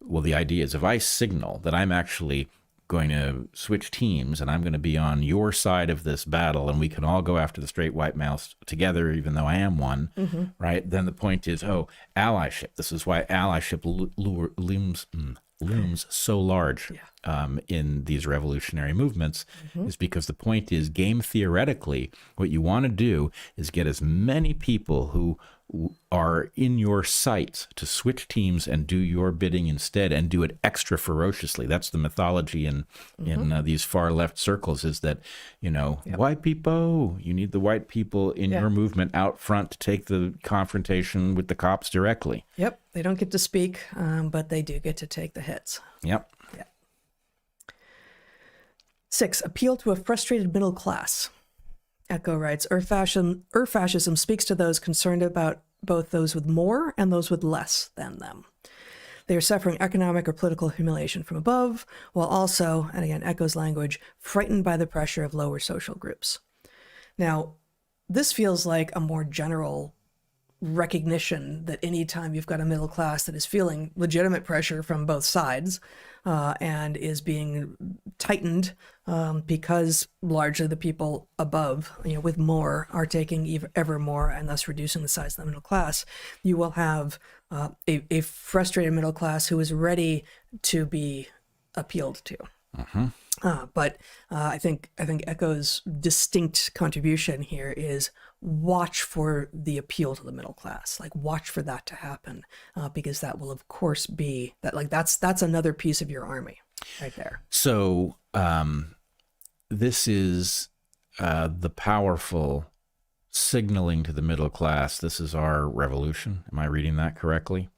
[SPEAKER 1] Well, the idea is if I signal that I'm actually going to switch teams and I'm going to be on your side of this battle and we can all go after the straight white males together, even though I am one, right? Then the point is, allyship. This is why allyship looms so large in these revolutionary movements, is because the point is, game theoretically, what you want to do is get as many people who are in your sights to switch teams and do your bidding instead, and do it extra ferociously. That's the mythology in these far left circles, is that, white people, you need the white people in your movement out front to take the confrontation with the cops directly.
[SPEAKER 2] Yep. They don't get to speak, but they do get to take the hits.
[SPEAKER 1] Yep.
[SPEAKER 2] 6, appeal to a frustrated middle class. Echo writes, fascism speaks to those concerned about both those with more and those with less than them. They are suffering economic or political humiliation from above, while also, and again, Echo's language, frightened by the pressure of lower social groups. Now, this feels like a more general recognition that anytime you've got a middle class that is feeling legitimate pressure from both sides and is being tightened because largely the people above, with more, are taking ever more and thus reducing the size of the middle class, you will have a frustrated middle class who is ready to be appealed to. But I think Echo's distinct contribution here is watch for the appeal to the middle class. Like, watch for that to happen, because that will of course be that. Like, that's another piece of your army right there.
[SPEAKER 1] So this is the powerful signaling to the middle class. This is our revolution. Am I reading that correctly?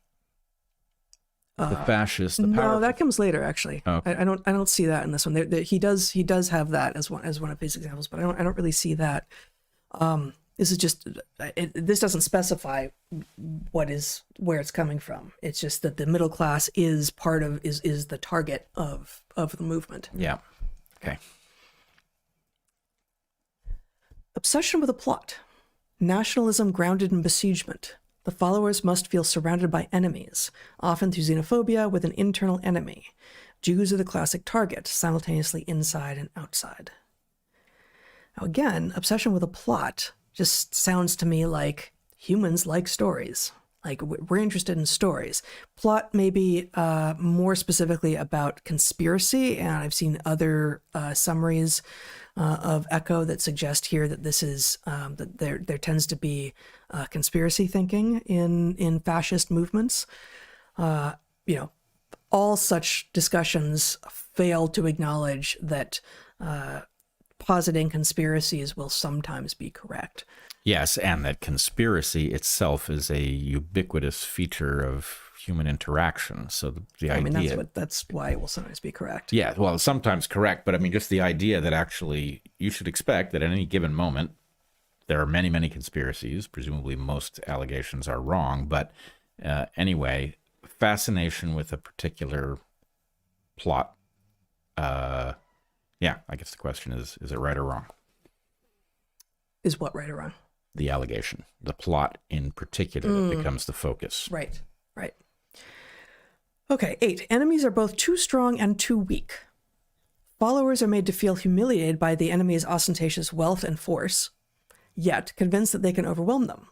[SPEAKER 1] The fascist.
[SPEAKER 2] No, that comes later. Actually,
[SPEAKER 1] okay.
[SPEAKER 2] I don't see that in this one. He does have that as one of his examples, but I don't really see that. This is just this doesn't specify where it's coming from. It's just that the middle class is part of is the target of the movement.
[SPEAKER 1] Yeah. Okay.
[SPEAKER 2] Obsession with a plot. Nationalism grounded in besiegement. The followers must feel surrounded by enemies, often through xenophobia with an internal enemy. Jews are the classic target, simultaneously inside and outside. Now again, obsession with a plot just sounds to me like humans like stories. Like, we're interested in stories. Plot may be more specifically about conspiracy, and I've seen other summaries of Echo that suggest here that this is that there tends to be conspiracy thinking in fascist movements. All such discussions fail to acknowledge that positing conspiracies will sometimes be correct.
[SPEAKER 1] Yes, and that conspiracy itself is a ubiquitous feature of human interaction. So the idea...
[SPEAKER 2] that's why it will sometimes be correct.
[SPEAKER 1] Yeah, well, sometimes correct, but I mean, just the idea that actually you should expect that at any given moment, there are many, many conspiracies. Presumably most allegations are wrong, but Anyway, fascination with a particular plot. Yeah, I guess the question is it right or wrong?
[SPEAKER 2] Is what right or wrong?
[SPEAKER 1] The allegation, the plot in particular that becomes the focus.
[SPEAKER 2] Right, right. Okay, 8. Enemies are both too strong and too weak. Followers are made to feel humiliated by the enemy's ostentatious wealth and force, yet convinced that they can overwhelm them.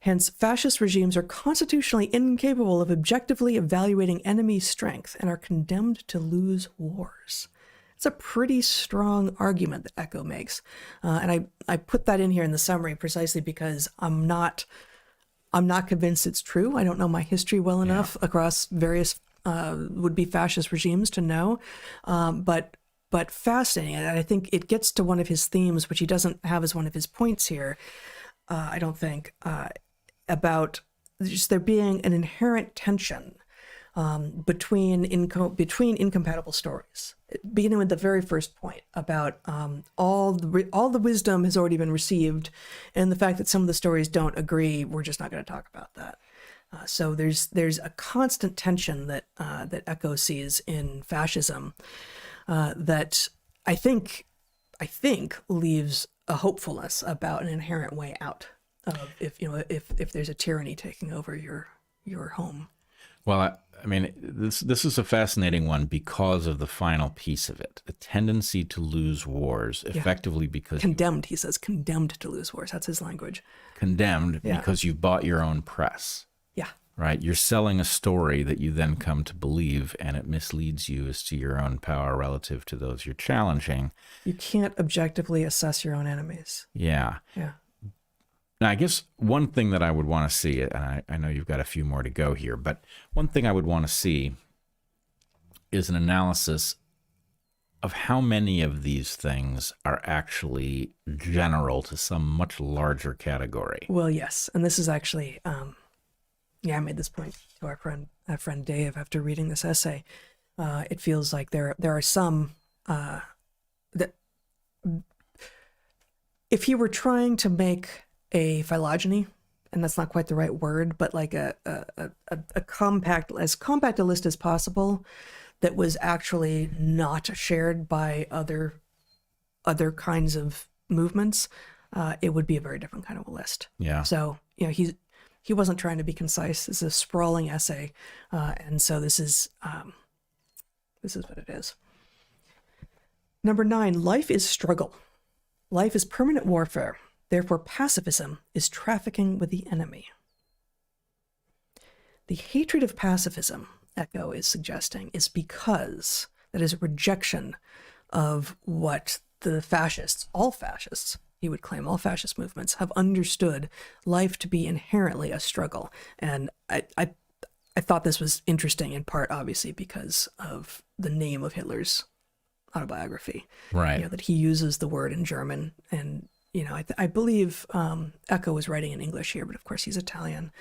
[SPEAKER 2] Hence, fascist regimes are constitutionally incapable of objectively evaluating enemy strength and are condemned to lose wars. It's a pretty strong argument that Echo makes. And I put that in here in the summary precisely because I'm not convinced it's true. I don't know my history well enough across various would-be fascist regimes to know. But fascinating. And I think it gets to one of his themes, which he doesn't have as one of his points here, I don't think, about just there being an inherent tension between incompatible stories. Beginning with the very first point about all the wisdom has already been received, and the fact that some of the stories don't agree, we're just not going to talk about that. So there's a constant tension that Echo sees in fascism that I think leaves a hopefulness about an inherent way out of if there's a tyranny taking over your home.
[SPEAKER 1] Well, I mean, this is a fascinating one because of the final piece of it, the tendency to lose wars effectively because
[SPEAKER 2] condemned. He says condemned to lose wars. That's his language.
[SPEAKER 1] Condemned because you've bought your own press.
[SPEAKER 2] Yeah.
[SPEAKER 1] Right. You're selling a story that you then come to believe, and it misleads you as to your own power relative to those you're challenging.
[SPEAKER 2] You can't objectively assess your own enemies.
[SPEAKER 1] Yeah.
[SPEAKER 2] Yeah.
[SPEAKER 1] Now, I guess one thing that I would want to see, and I know you've got a few more to go here, but one thing I would want to see is an analysis of how many of these things are actually general to some much larger category.
[SPEAKER 2] Well, yes. And this is actually, I made this point to our friend Dave after reading this essay. It feels like there are some that if he were trying to make a phylogeny, and that's not quite the right word, but like a compact a list as possible that was actually not shared by other kinds of movements, it would be a very different kind of a list.
[SPEAKER 1] Yeah.
[SPEAKER 2] So, he wasn't trying to be concise. It's a sprawling essay, and so this is what it is. Number 9, life is struggle. Life is permanent warfare. Therefore, pacifism is trafficking with the enemy. The hatred of pacifism, Echo is suggesting, is because that is a rejection of what the fascists, all fascists, he would claim, all fascist movements have understood life to be inherently a struggle. And I thought this was interesting in part, obviously, because of the name of Hitler's autobiography.
[SPEAKER 1] Right.
[SPEAKER 2] That he uses the word in German. And, I believe Echo was writing in English here, but of course he's Italian.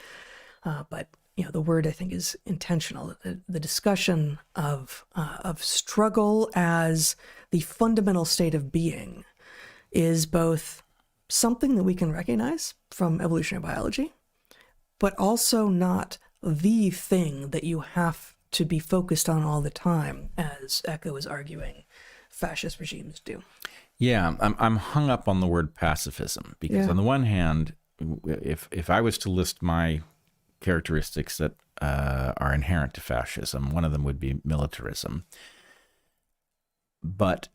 [SPEAKER 2] But the word I think is intentional. The discussion of struggle as the fundamental state of being is both something that we can recognize from evolutionary biology, but also not the thing that you have to be focused on all the time, as Echo is arguing fascist regimes do.
[SPEAKER 1] Yeah, I'm hung up on the word pacifism because on the one hand, if I was to list my characteristics that are inherent to fascism, one of them would be militarism. But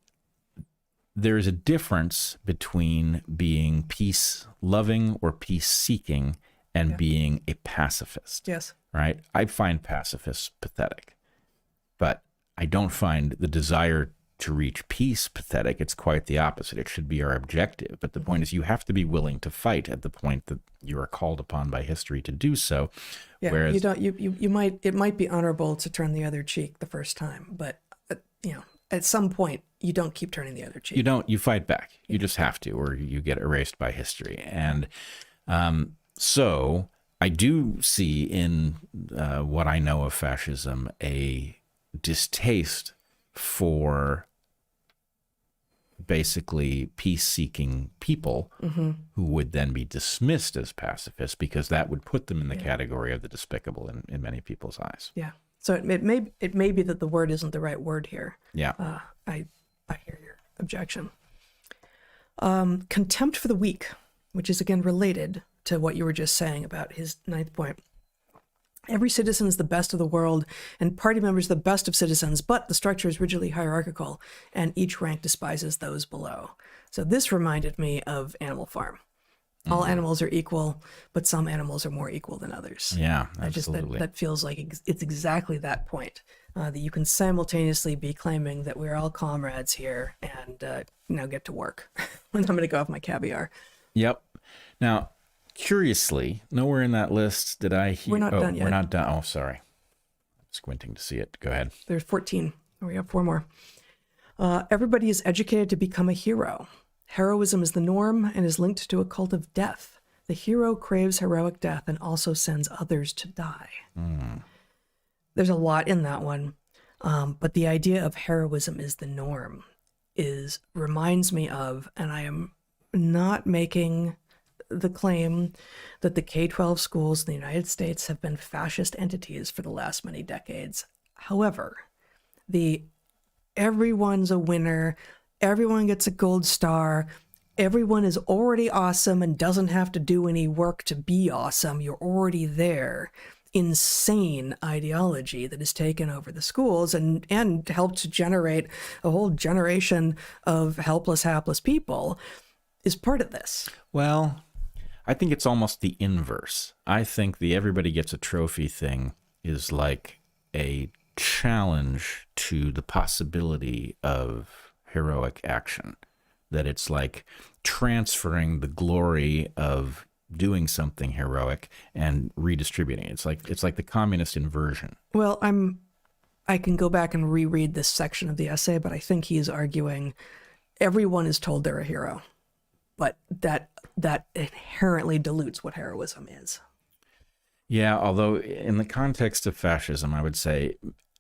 [SPEAKER 1] there is a difference between being peace-loving or peace-seeking and being a pacifist.
[SPEAKER 2] Yes.
[SPEAKER 1] Right? I find pacifists pathetic, but I don't find the desire to reach peace pathetic. It's quite the opposite. It should be our objective. But the point is you have to be willing to fight at the point that you are called upon by history to do so.
[SPEAKER 2] Yeah,
[SPEAKER 1] whereas
[SPEAKER 2] it might be honorable to turn the other cheek the first time, but at some point you don't keep turning the other cheek.
[SPEAKER 1] You fight back. You just have to, or you get erased by history. And so I do see in what I know of fascism a distaste for basically peace-seeking people who would then be dismissed as pacifists because that would put them in the category of the despicable in many people's eyes.
[SPEAKER 2] Yeah. So it may be that the word isn't the right word here.
[SPEAKER 1] Yeah.
[SPEAKER 2] I hear your objection. Contempt for the weak, which is again related to what you were just saying about his ninth point. Every citizen is the best of the world, and party members the best of citizens, but the structure is rigidly hierarchical, and each rank despises those below. So this reminded me of Animal Farm. All animals are equal, but some animals are more equal than others.
[SPEAKER 1] Yeah, absolutely.
[SPEAKER 2] That feels like it's exactly that point, that you can simultaneously be claiming that we're all comrades here and get to work when I'm going to go off my caviar.
[SPEAKER 1] Yep. Now, curiously, nowhere in that list did I hear...
[SPEAKER 2] We're not done yet.
[SPEAKER 1] We're not done. Oh, sorry. I'm squinting to see it. Go ahead.
[SPEAKER 2] There's 14. We have 4 more. Everybody is educated to become a hero. Heroism is the norm and is linked to a cult of death. The hero craves heroic death and also sends others to die. There's a lot in that one. But the idea of heroism is the norm reminds me of, and I am not making the claim that the K-12 schools in the United States have been fascist entities for the last many decades. However, everyone's a winner, everyone gets a gold star, everyone is already awesome and doesn't have to do any work to be awesome, you're already there. Insane ideology that has taken over the schools and helped to generate a whole generation of helpless, hapless people is part of this.
[SPEAKER 1] Well, I think it's almost the inverse. I think the everybody gets a trophy thing is like a challenge to the possibility of heroic action. That it's like transferring the glory of doing something heroic and redistributing it. It's like the communist inversion.
[SPEAKER 2] Well, I can go back and reread this section of the essay, but I think he is arguing everyone is told they're a hero. But that inherently dilutes what heroism is.
[SPEAKER 1] Yeah, although in the context of fascism, I would say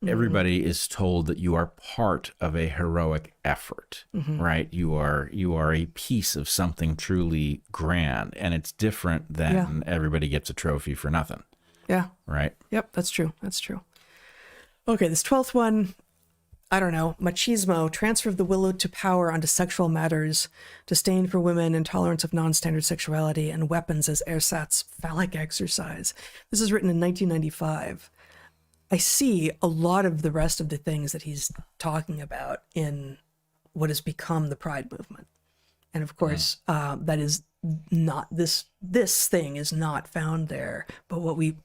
[SPEAKER 1] everybody is told that you are part of a heroic effort, right? You are a piece of something truly grand, and it's different than everybody gets a trophy for nothing.
[SPEAKER 2] Yeah.
[SPEAKER 1] Right?
[SPEAKER 2] Yep, that's true. That's true. Okay, this 12th one, I don't know, machismo, transfer of the will to power onto sexual matters, disdain for women, intolerance of non-standard sexuality, and weapons as ersatz, phallic exercise. This is written in 1995. I see a lot of the rest of the things that he's talking about in what has become the Pride movement. And of course, that is not, this thing is not found there. But what we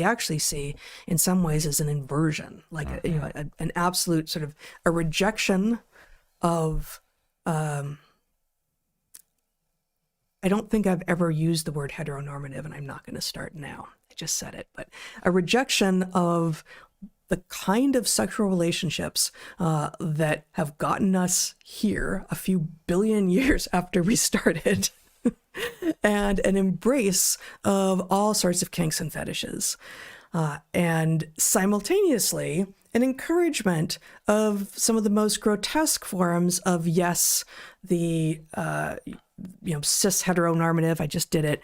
[SPEAKER 2] actually see in some ways is an inversion, like an absolute sort of a rejection of, I don't think I've ever used the word heteronormative, and I'm not going to start now. I just said it, but a rejection of the kind of sexual relationships that have gotten us here a few billion years after we started, and an embrace of all sorts of kinks and fetishes, and simultaneously an encouragement of some of the most grotesque forms of, yes, the cis heteronormative, I just did it,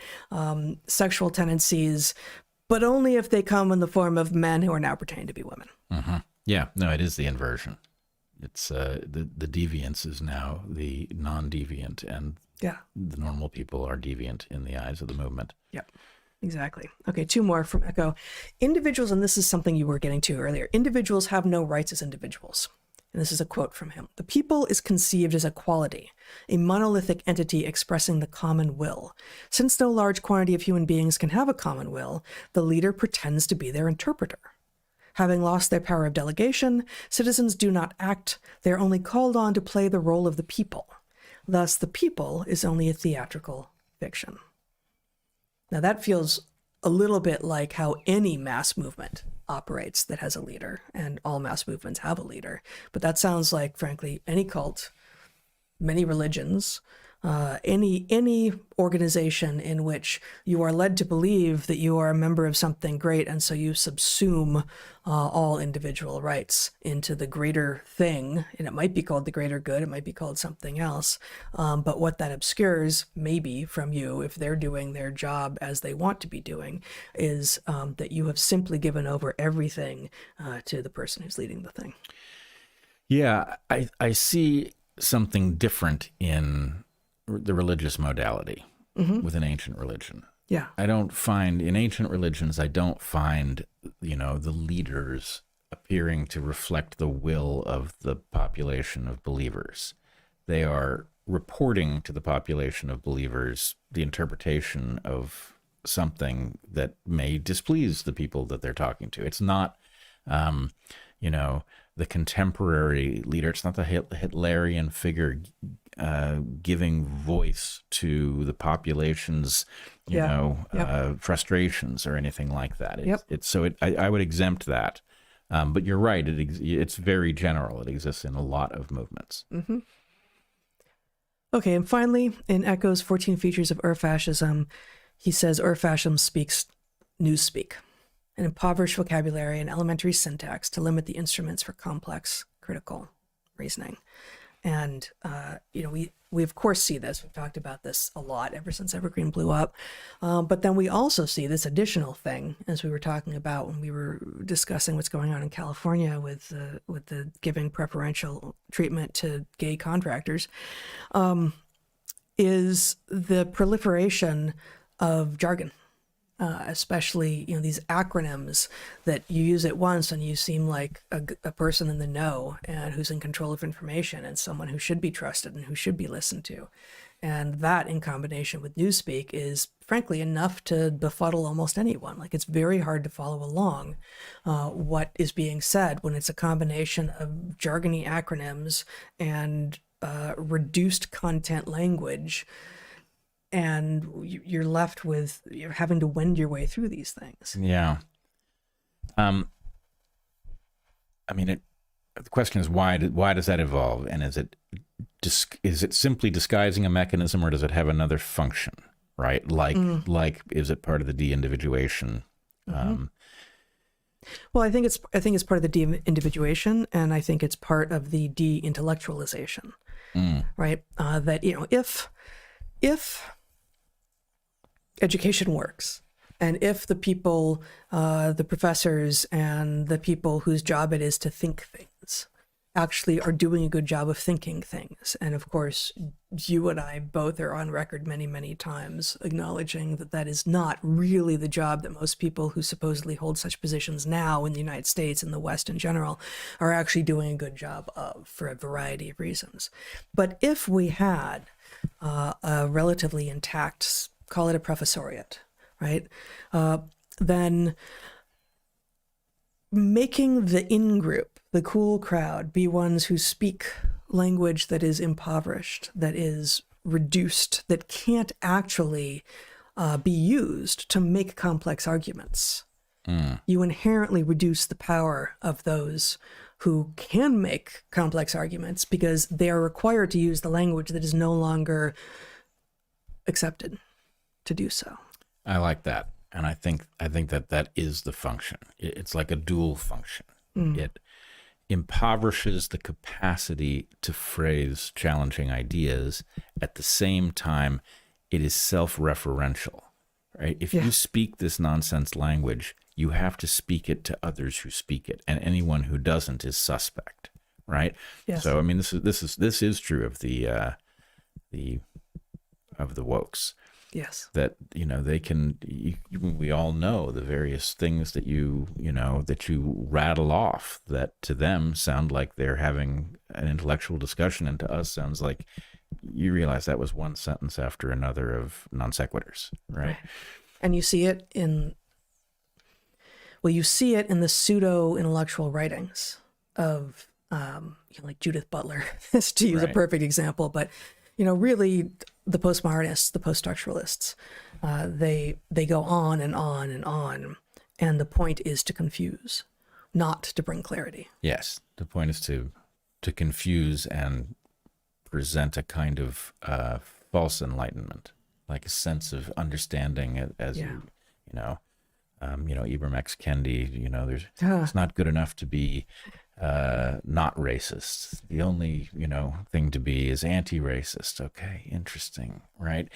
[SPEAKER 2] sexual tendencies, but only if they come in the form of men who are now pretending to be women.
[SPEAKER 1] Yeah, no, it is the inversion. It's the deviance is now the non-deviant, and the normal people are deviant in the eyes of the movement.
[SPEAKER 2] Yep, exactly. Okay, 2 more from Echo. Individuals, and this is something you were getting to earlier, individuals have no rights as individuals. And this is a quote from him. The people is conceived as a quality, a monolithic entity expressing the common will. Since no large quantity of human beings can have a common will, the leader pretends to be their interpreter. Having lost their power of delegation, citizens do not act. They are only called on to play the role of the people. Thus, the people is only a theatrical fiction. Now that feels a little bit like how any mass movement operates that has a leader, and all mass movements have a leader. But that sounds like, frankly, any cult, many religions, any organization in which you are led to believe that you are a member of something great, and so you subsume all individual rights into the greater thing, and it might be called the greater good, it might be called something else, but what that obscures, maybe from you, if they're doing their job as they want to be doing, is that you have simply given over everything to the person who's leading the thing.
[SPEAKER 1] Yeah, I see something different in the religious modality with an ancient religion.
[SPEAKER 2] Yeah.
[SPEAKER 1] I don't find, in ancient religions, I don't find, the leaders appearing to reflect the will of the population of believers. They are reporting to the population of believers the interpretation of something that may displease the people that they're talking to. It's not, the contemporary leader. It's not the Hitlerian figure giving voice to the population's, frustrations or anything like that. I would exempt that. But you're right. It's very general. It exists in a lot of movements.
[SPEAKER 2] Mm-hmm. Okay, and finally, in Echo's 14 Features of Fascism, he says fascism speaks newspeak, an impoverished vocabulary and elementary syntax to limit the instruments for complex critical reasoning. And, we of course see this. We've talked about this a lot ever since Evergreen blew up. But then we also see this additional thing, as we were talking about when we were discussing what's going on in California with the giving preferential treatment to gay contractors, is the proliferation of jargon. Especially, these acronyms that you use at once and you seem like a person in the know and who's in control of information and someone who should be trusted and who should be listened to. And that in combination with newspeak is frankly enough to befuddle almost anyone. Like, it's very hard to follow along what is being said when it's a combination of jargony acronyms and reduced content language. And you're left with having to wend your way through these things.
[SPEAKER 1] Yeah. The question is why does that evolve, and is it simply disguising a mechanism, or does it have another function? Right? Like is it part of the de-individuation?
[SPEAKER 2] Mm-hmm. Well, I think it's part of the de-individuation, and I think it's part of the de-intellectualization. Right? That if education works, and if the people, the professors and the people whose job it is to think things actually are doing a good job of thinking things, and of course, you and I both are on record many, many times acknowledging that that is not really the job that most people who supposedly hold such positions now in the United States and the West in general are actually doing a good job of, for a variety of reasons. But if we had a relatively intact, call it a professoriate, right? Then making the in-group, the cool crowd, be ones who speak language that is impoverished, that is reduced, that can't actually be used to make complex arguments. You inherently reduce the power of those who can make complex arguments because they are required to use the language that is no longer accepted to do so.
[SPEAKER 1] I like that. And I think that is the function. It's like a dual function. It impoverishes the capacity to phrase challenging ideas. At the same time, it is self-referential, right? If you speak this nonsense language, you have to speak it to others who speak it, and anyone who doesn't is suspect, right?
[SPEAKER 2] Yes.
[SPEAKER 1] So, this is true of the wokes.
[SPEAKER 2] Yes.
[SPEAKER 1] That, they can, we all know the various things that you rattle off that to them sound like they're having an intellectual discussion, and to us sounds like you realize that was one sentence after another of non sequiturs, right?
[SPEAKER 2] And you see it in the pseudo-intellectual writings of, like Judith Butler, to use a perfect example, but really the postmodernists, the post-structuralists, they go on and on and on. And the point is to confuse, not to bring clarity.
[SPEAKER 1] Yes. The point is to confuse and present a kind of false enlightenment, like a sense of understanding as Ibram X. Kendi, it's not good enough to be not racist. The only, thing to be is anti-racist. Okay, interesting, right?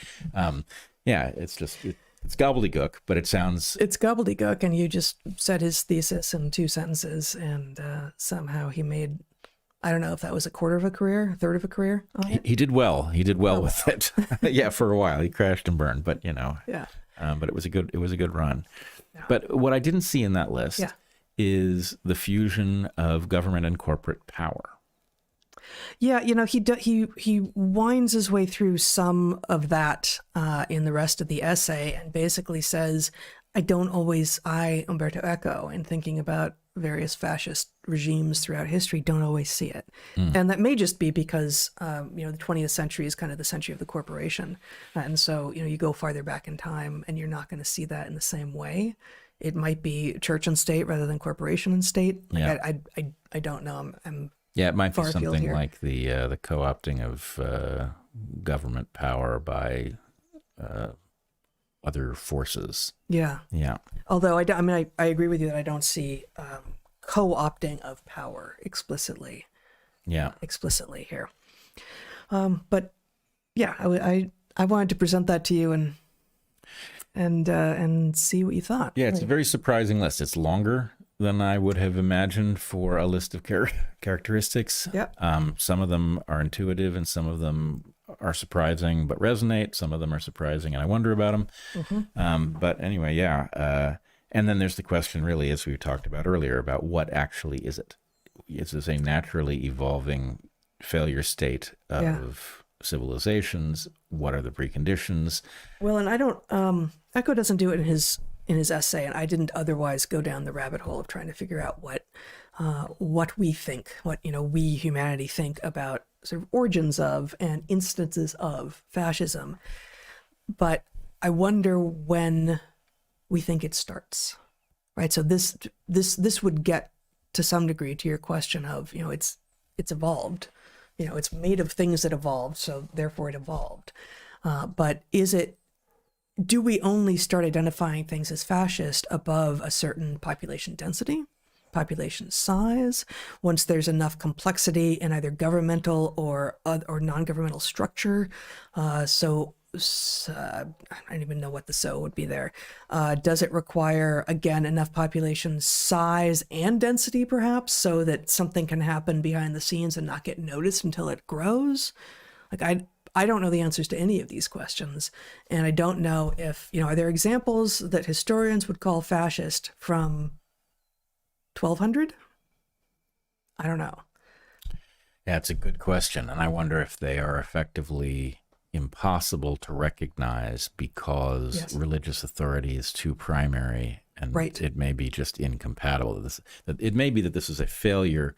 [SPEAKER 1] It's just, it's gobbledygook, but it sounds...
[SPEAKER 2] It's gobbledygook, and you just said his thesis in 2 sentences, and somehow he made, I don't know if that was a quarter of a career, a third of a career on it.
[SPEAKER 1] He did well. He did well with it. Yeah, for a while. He crashed and burned, but,
[SPEAKER 2] Yeah.
[SPEAKER 1] But it was a good run. Yeah. But what I didn't see in that list is the fusion of government and corporate power.
[SPEAKER 2] Yeah, he winds his way through some of that in the rest of the essay, and basically says, Umberto Eco, in thinking about various fascist regimes throughout history, don't always see it. And that may just be because, the 20th century is kind of the century of the corporation. And so, you go farther back in time and you're not going to see that in the same way. It might be church and state rather than corporation and state. I don't know.
[SPEAKER 1] It might be something like the co-opting of government power by other forces. Yeah.
[SPEAKER 2] Although I agree with you that I don't see co-opting of power explicitly.
[SPEAKER 1] Yeah.
[SPEAKER 2] Explicitly here. But yeah, I wanted to present that to you and see what you thought.
[SPEAKER 1] Yeah, it's a very surprising list. It's longer than I would have imagined for a list of characteristics.
[SPEAKER 2] Yep.
[SPEAKER 1] Some of them are intuitive and some of them are surprising but resonate. Some of them are surprising and I wonder about them. Mm-hmm. But anyway, and then there's the question really, as we talked about earlier, about what actually is it? Is this a naturally evolving failure state of civilizations? What are the preconditions?
[SPEAKER 2] Well, and I don't, Eco doesn't do it in his essay, and I didn't otherwise go down the rabbit hole of trying to figure out what we think, we humanity think about sort of origins of and instances of fascism. But I wonder when we think it starts, right? So this would get to some degree to your question of, it's evolved, it's made of things that evolved, so therefore it evolved. But do we only start identifying things as fascist above a certain population density, population size, once there's enough complexity in either governmental or non-governmental structure? I don't even know what the so would be there. Does it require, again, enough population size and density, perhaps, so that something can happen behind the scenes and not get noticed until it grows? I don't know the answers to any of these questions. And I don't know if, are there examples that historians would call fascist from 1200? I don't know.
[SPEAKER 1] Yeah, it's a good question. And I wonder if they are effectively impossible to recognize because religious authority is too primary and it may be just incompatible. It may be that this is a failure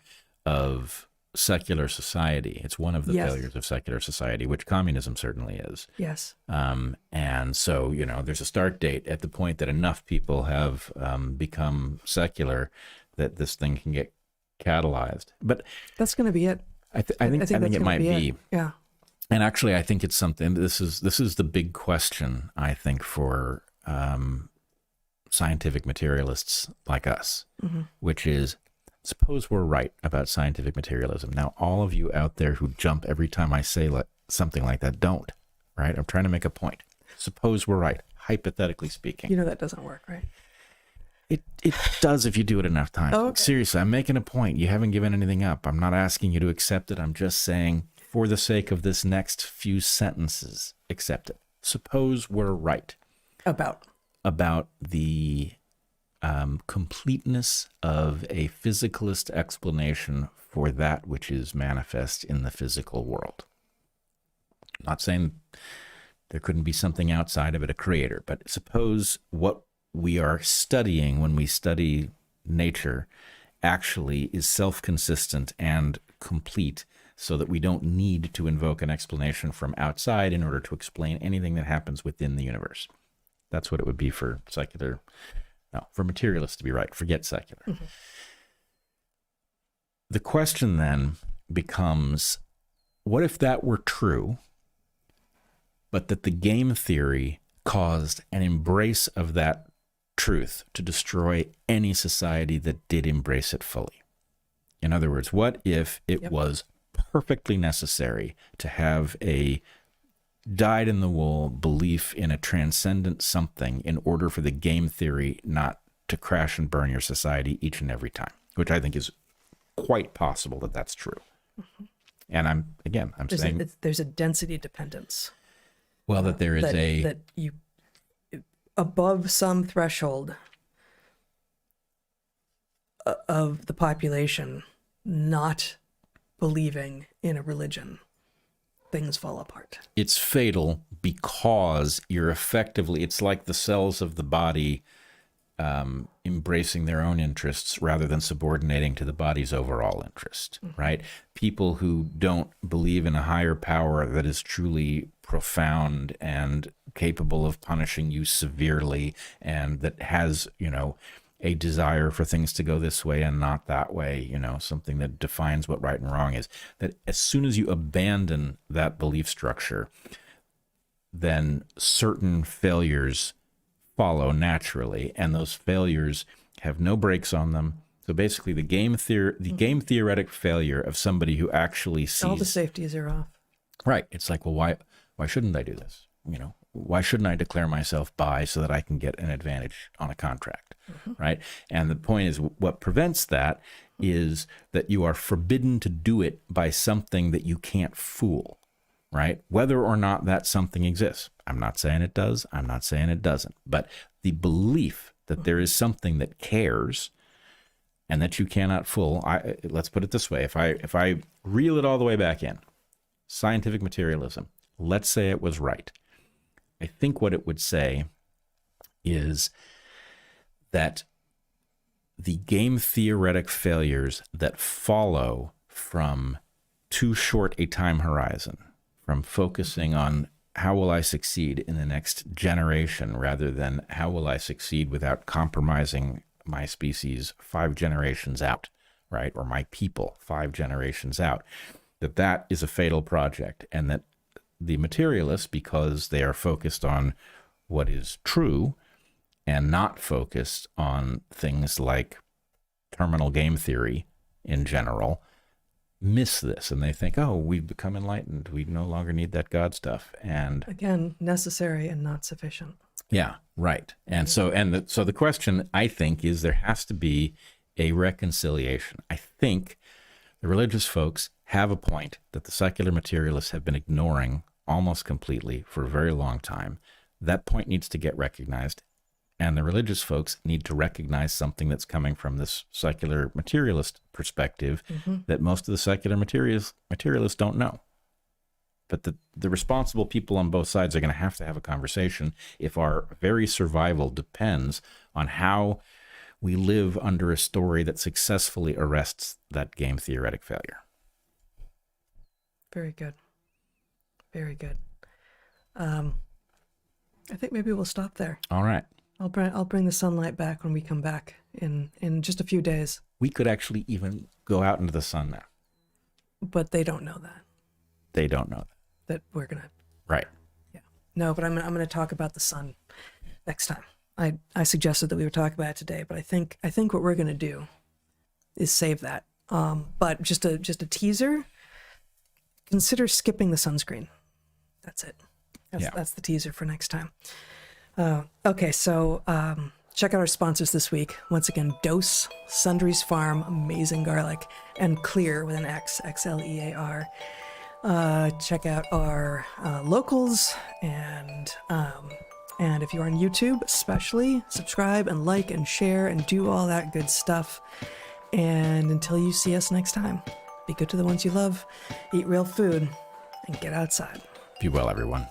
[SPEAKER 1] of secular society. It's one of the failures of secular society, which communism certainly is.
[SPEAKER 2] Yes.
[SPEAKER 1] And so, there's a start date at the point that enough people have become secular that this thing can get catalyzed. But
[SPEAKER 2] that's going to be it.
[SPEAKER 1] I think it might be.
[SPEAKER 2] Yeah.
[SPEAKER 1] And actually, I think it's something. This is the big question, I think, for scientific materialists like us, which is, suppose we're right about scientific materialism. Now, all of you out there who jump every time I say something like that, don't, right? I'm trying to make a point. Suppose we're right, hypothetically speaking.
[SPEAKER 2] That doesn't work, right?
[SPEAKER 1] It does if you do it enough times. Oh, okay. Seriously, I'm making a point. You haven't given anything up. I'm not asking you to accept it. I'm just saying, for the sake of this next few sentences, accept it. Suppose we're right. About the completeness of a physicalist explanation for that which is manifest in the physical world. I'm not saying there couldn't be something outside of it, a creator, but suppose what we are studying when we study nature actually is self-consistent and complete, so that we don't need to invoke an explanation from outside in order to explain anything that happens within the universe. That's what it would be for for materialists to be right. Forget secular. The question then becomes, what if that were true, but that the game theory caused an embrace of that truth to destroy any society that did embrace it fully? In other words, what if it was perfectly necessary to have a dyed-in-the-wool belief in a transcendent something in order for the game theory not to crash and burn your society each and every time, which I think is quite possible that that's true. Mm-hmm. And I'm saying
[SPEAKER 2] there's a density dependence.
[SPEAKER 1] Well, that there is
[SPEAKER 2] that you above some threshold of the population not believing in a religion, things fall apart.
[SPEAKER 1] It's fatal because you're effectively, it's like the cells of the body embracing their own interests rather than subordinating to the body's overall interest, right? People who don't believe in a higher power that is truly profound and capable of punishing you severely and that has, a desire for things to go this way and not that way, something that defines what right and wrong is, that as soon as you abandon that belief structure, then certain failures follow naturally, and those failures have no brakes on them. So basically, the game theoretic failure of somebody who actually sees
[SPEAKER 2] all the safeties are off.
[SPEAKER 1] Right. It's like, well, why shouldn't I do this? Why shouldn't I declare myself bi so that I can get an advantage on a contract? Right. And the point is, what prevents that is that you are forbidden to do it by something that you can't fool. Right? Whether or not that something exists. I'm not saying it does. I'm not saying it doesn't. But the belief that there is something that cares and that you cannot fool. Let's put it this way. If I reel it all the way back in, scientific materialism, let's say it was right. I think what it would say is that the game theoretic failures that follow from too short a time horizon, from focusing on how will I succeed in the next generation rather than how will I succeed without compromising my species 5 generations out, right? Or my people 5 generations out, that is a fatal project, and that the materialists, because they are focused on what is true and not focused on things like terminal game theory in general, miss this, and they think, oh, we've become enlightened, we no longer need that God stuff. And
[SPEAKER 2] again, necessary and not sufficient.
[SPEAKER 1] Yeah, right. And so the question, I think, is there has to be a reconciliation. I think the religious folks have a point that the secular materialists have been ignoring almost completely for a very long time. That point needs to get recognized. And the religious folks need to recognize something that's coming from this secular materialist perspective that most of the secular materialists don't know. But the responsible people on both sides are going to have a conversation if our very survival depends on how we live under a story that successfully arrests that game theoretic failure.
[SPEAKER 2] Very good. Very good. I think maybe we'll stop there.
[SPEAKER 1] All right.
[SPEAKER 2] I'll bring the sunlight back when we come back in just a few days.
[SPEAKER 1] We could actually even go out into the sun now.
[SPEAKER 2] But they don't know that.
[SPEAKER 1] They don't know
[SPEAKER 2] that we're gonna.
[SPEAKER 1] Right.
[SPEAKER 2] Yeah. No, but I'm gonna talk about the sun next time. I suggested that we would talk about it today, but I think what we're gonna do is save that. But just a teaser. Consider skipping the sunscreen. That's it. That's the teaser for next time. Okay, so check out our sponsors this week. Once again, Dose, Sundries Farm, amazing garlic, and Xlear with an X, Xlear. Check out our locals, and if you're on YouTube, especially, subscribe and like and share and do all that good stuff. And until you see us next time, be good to the ones you love, eat real food, and get outside.
[SPEAKER 1] Be well, everyone.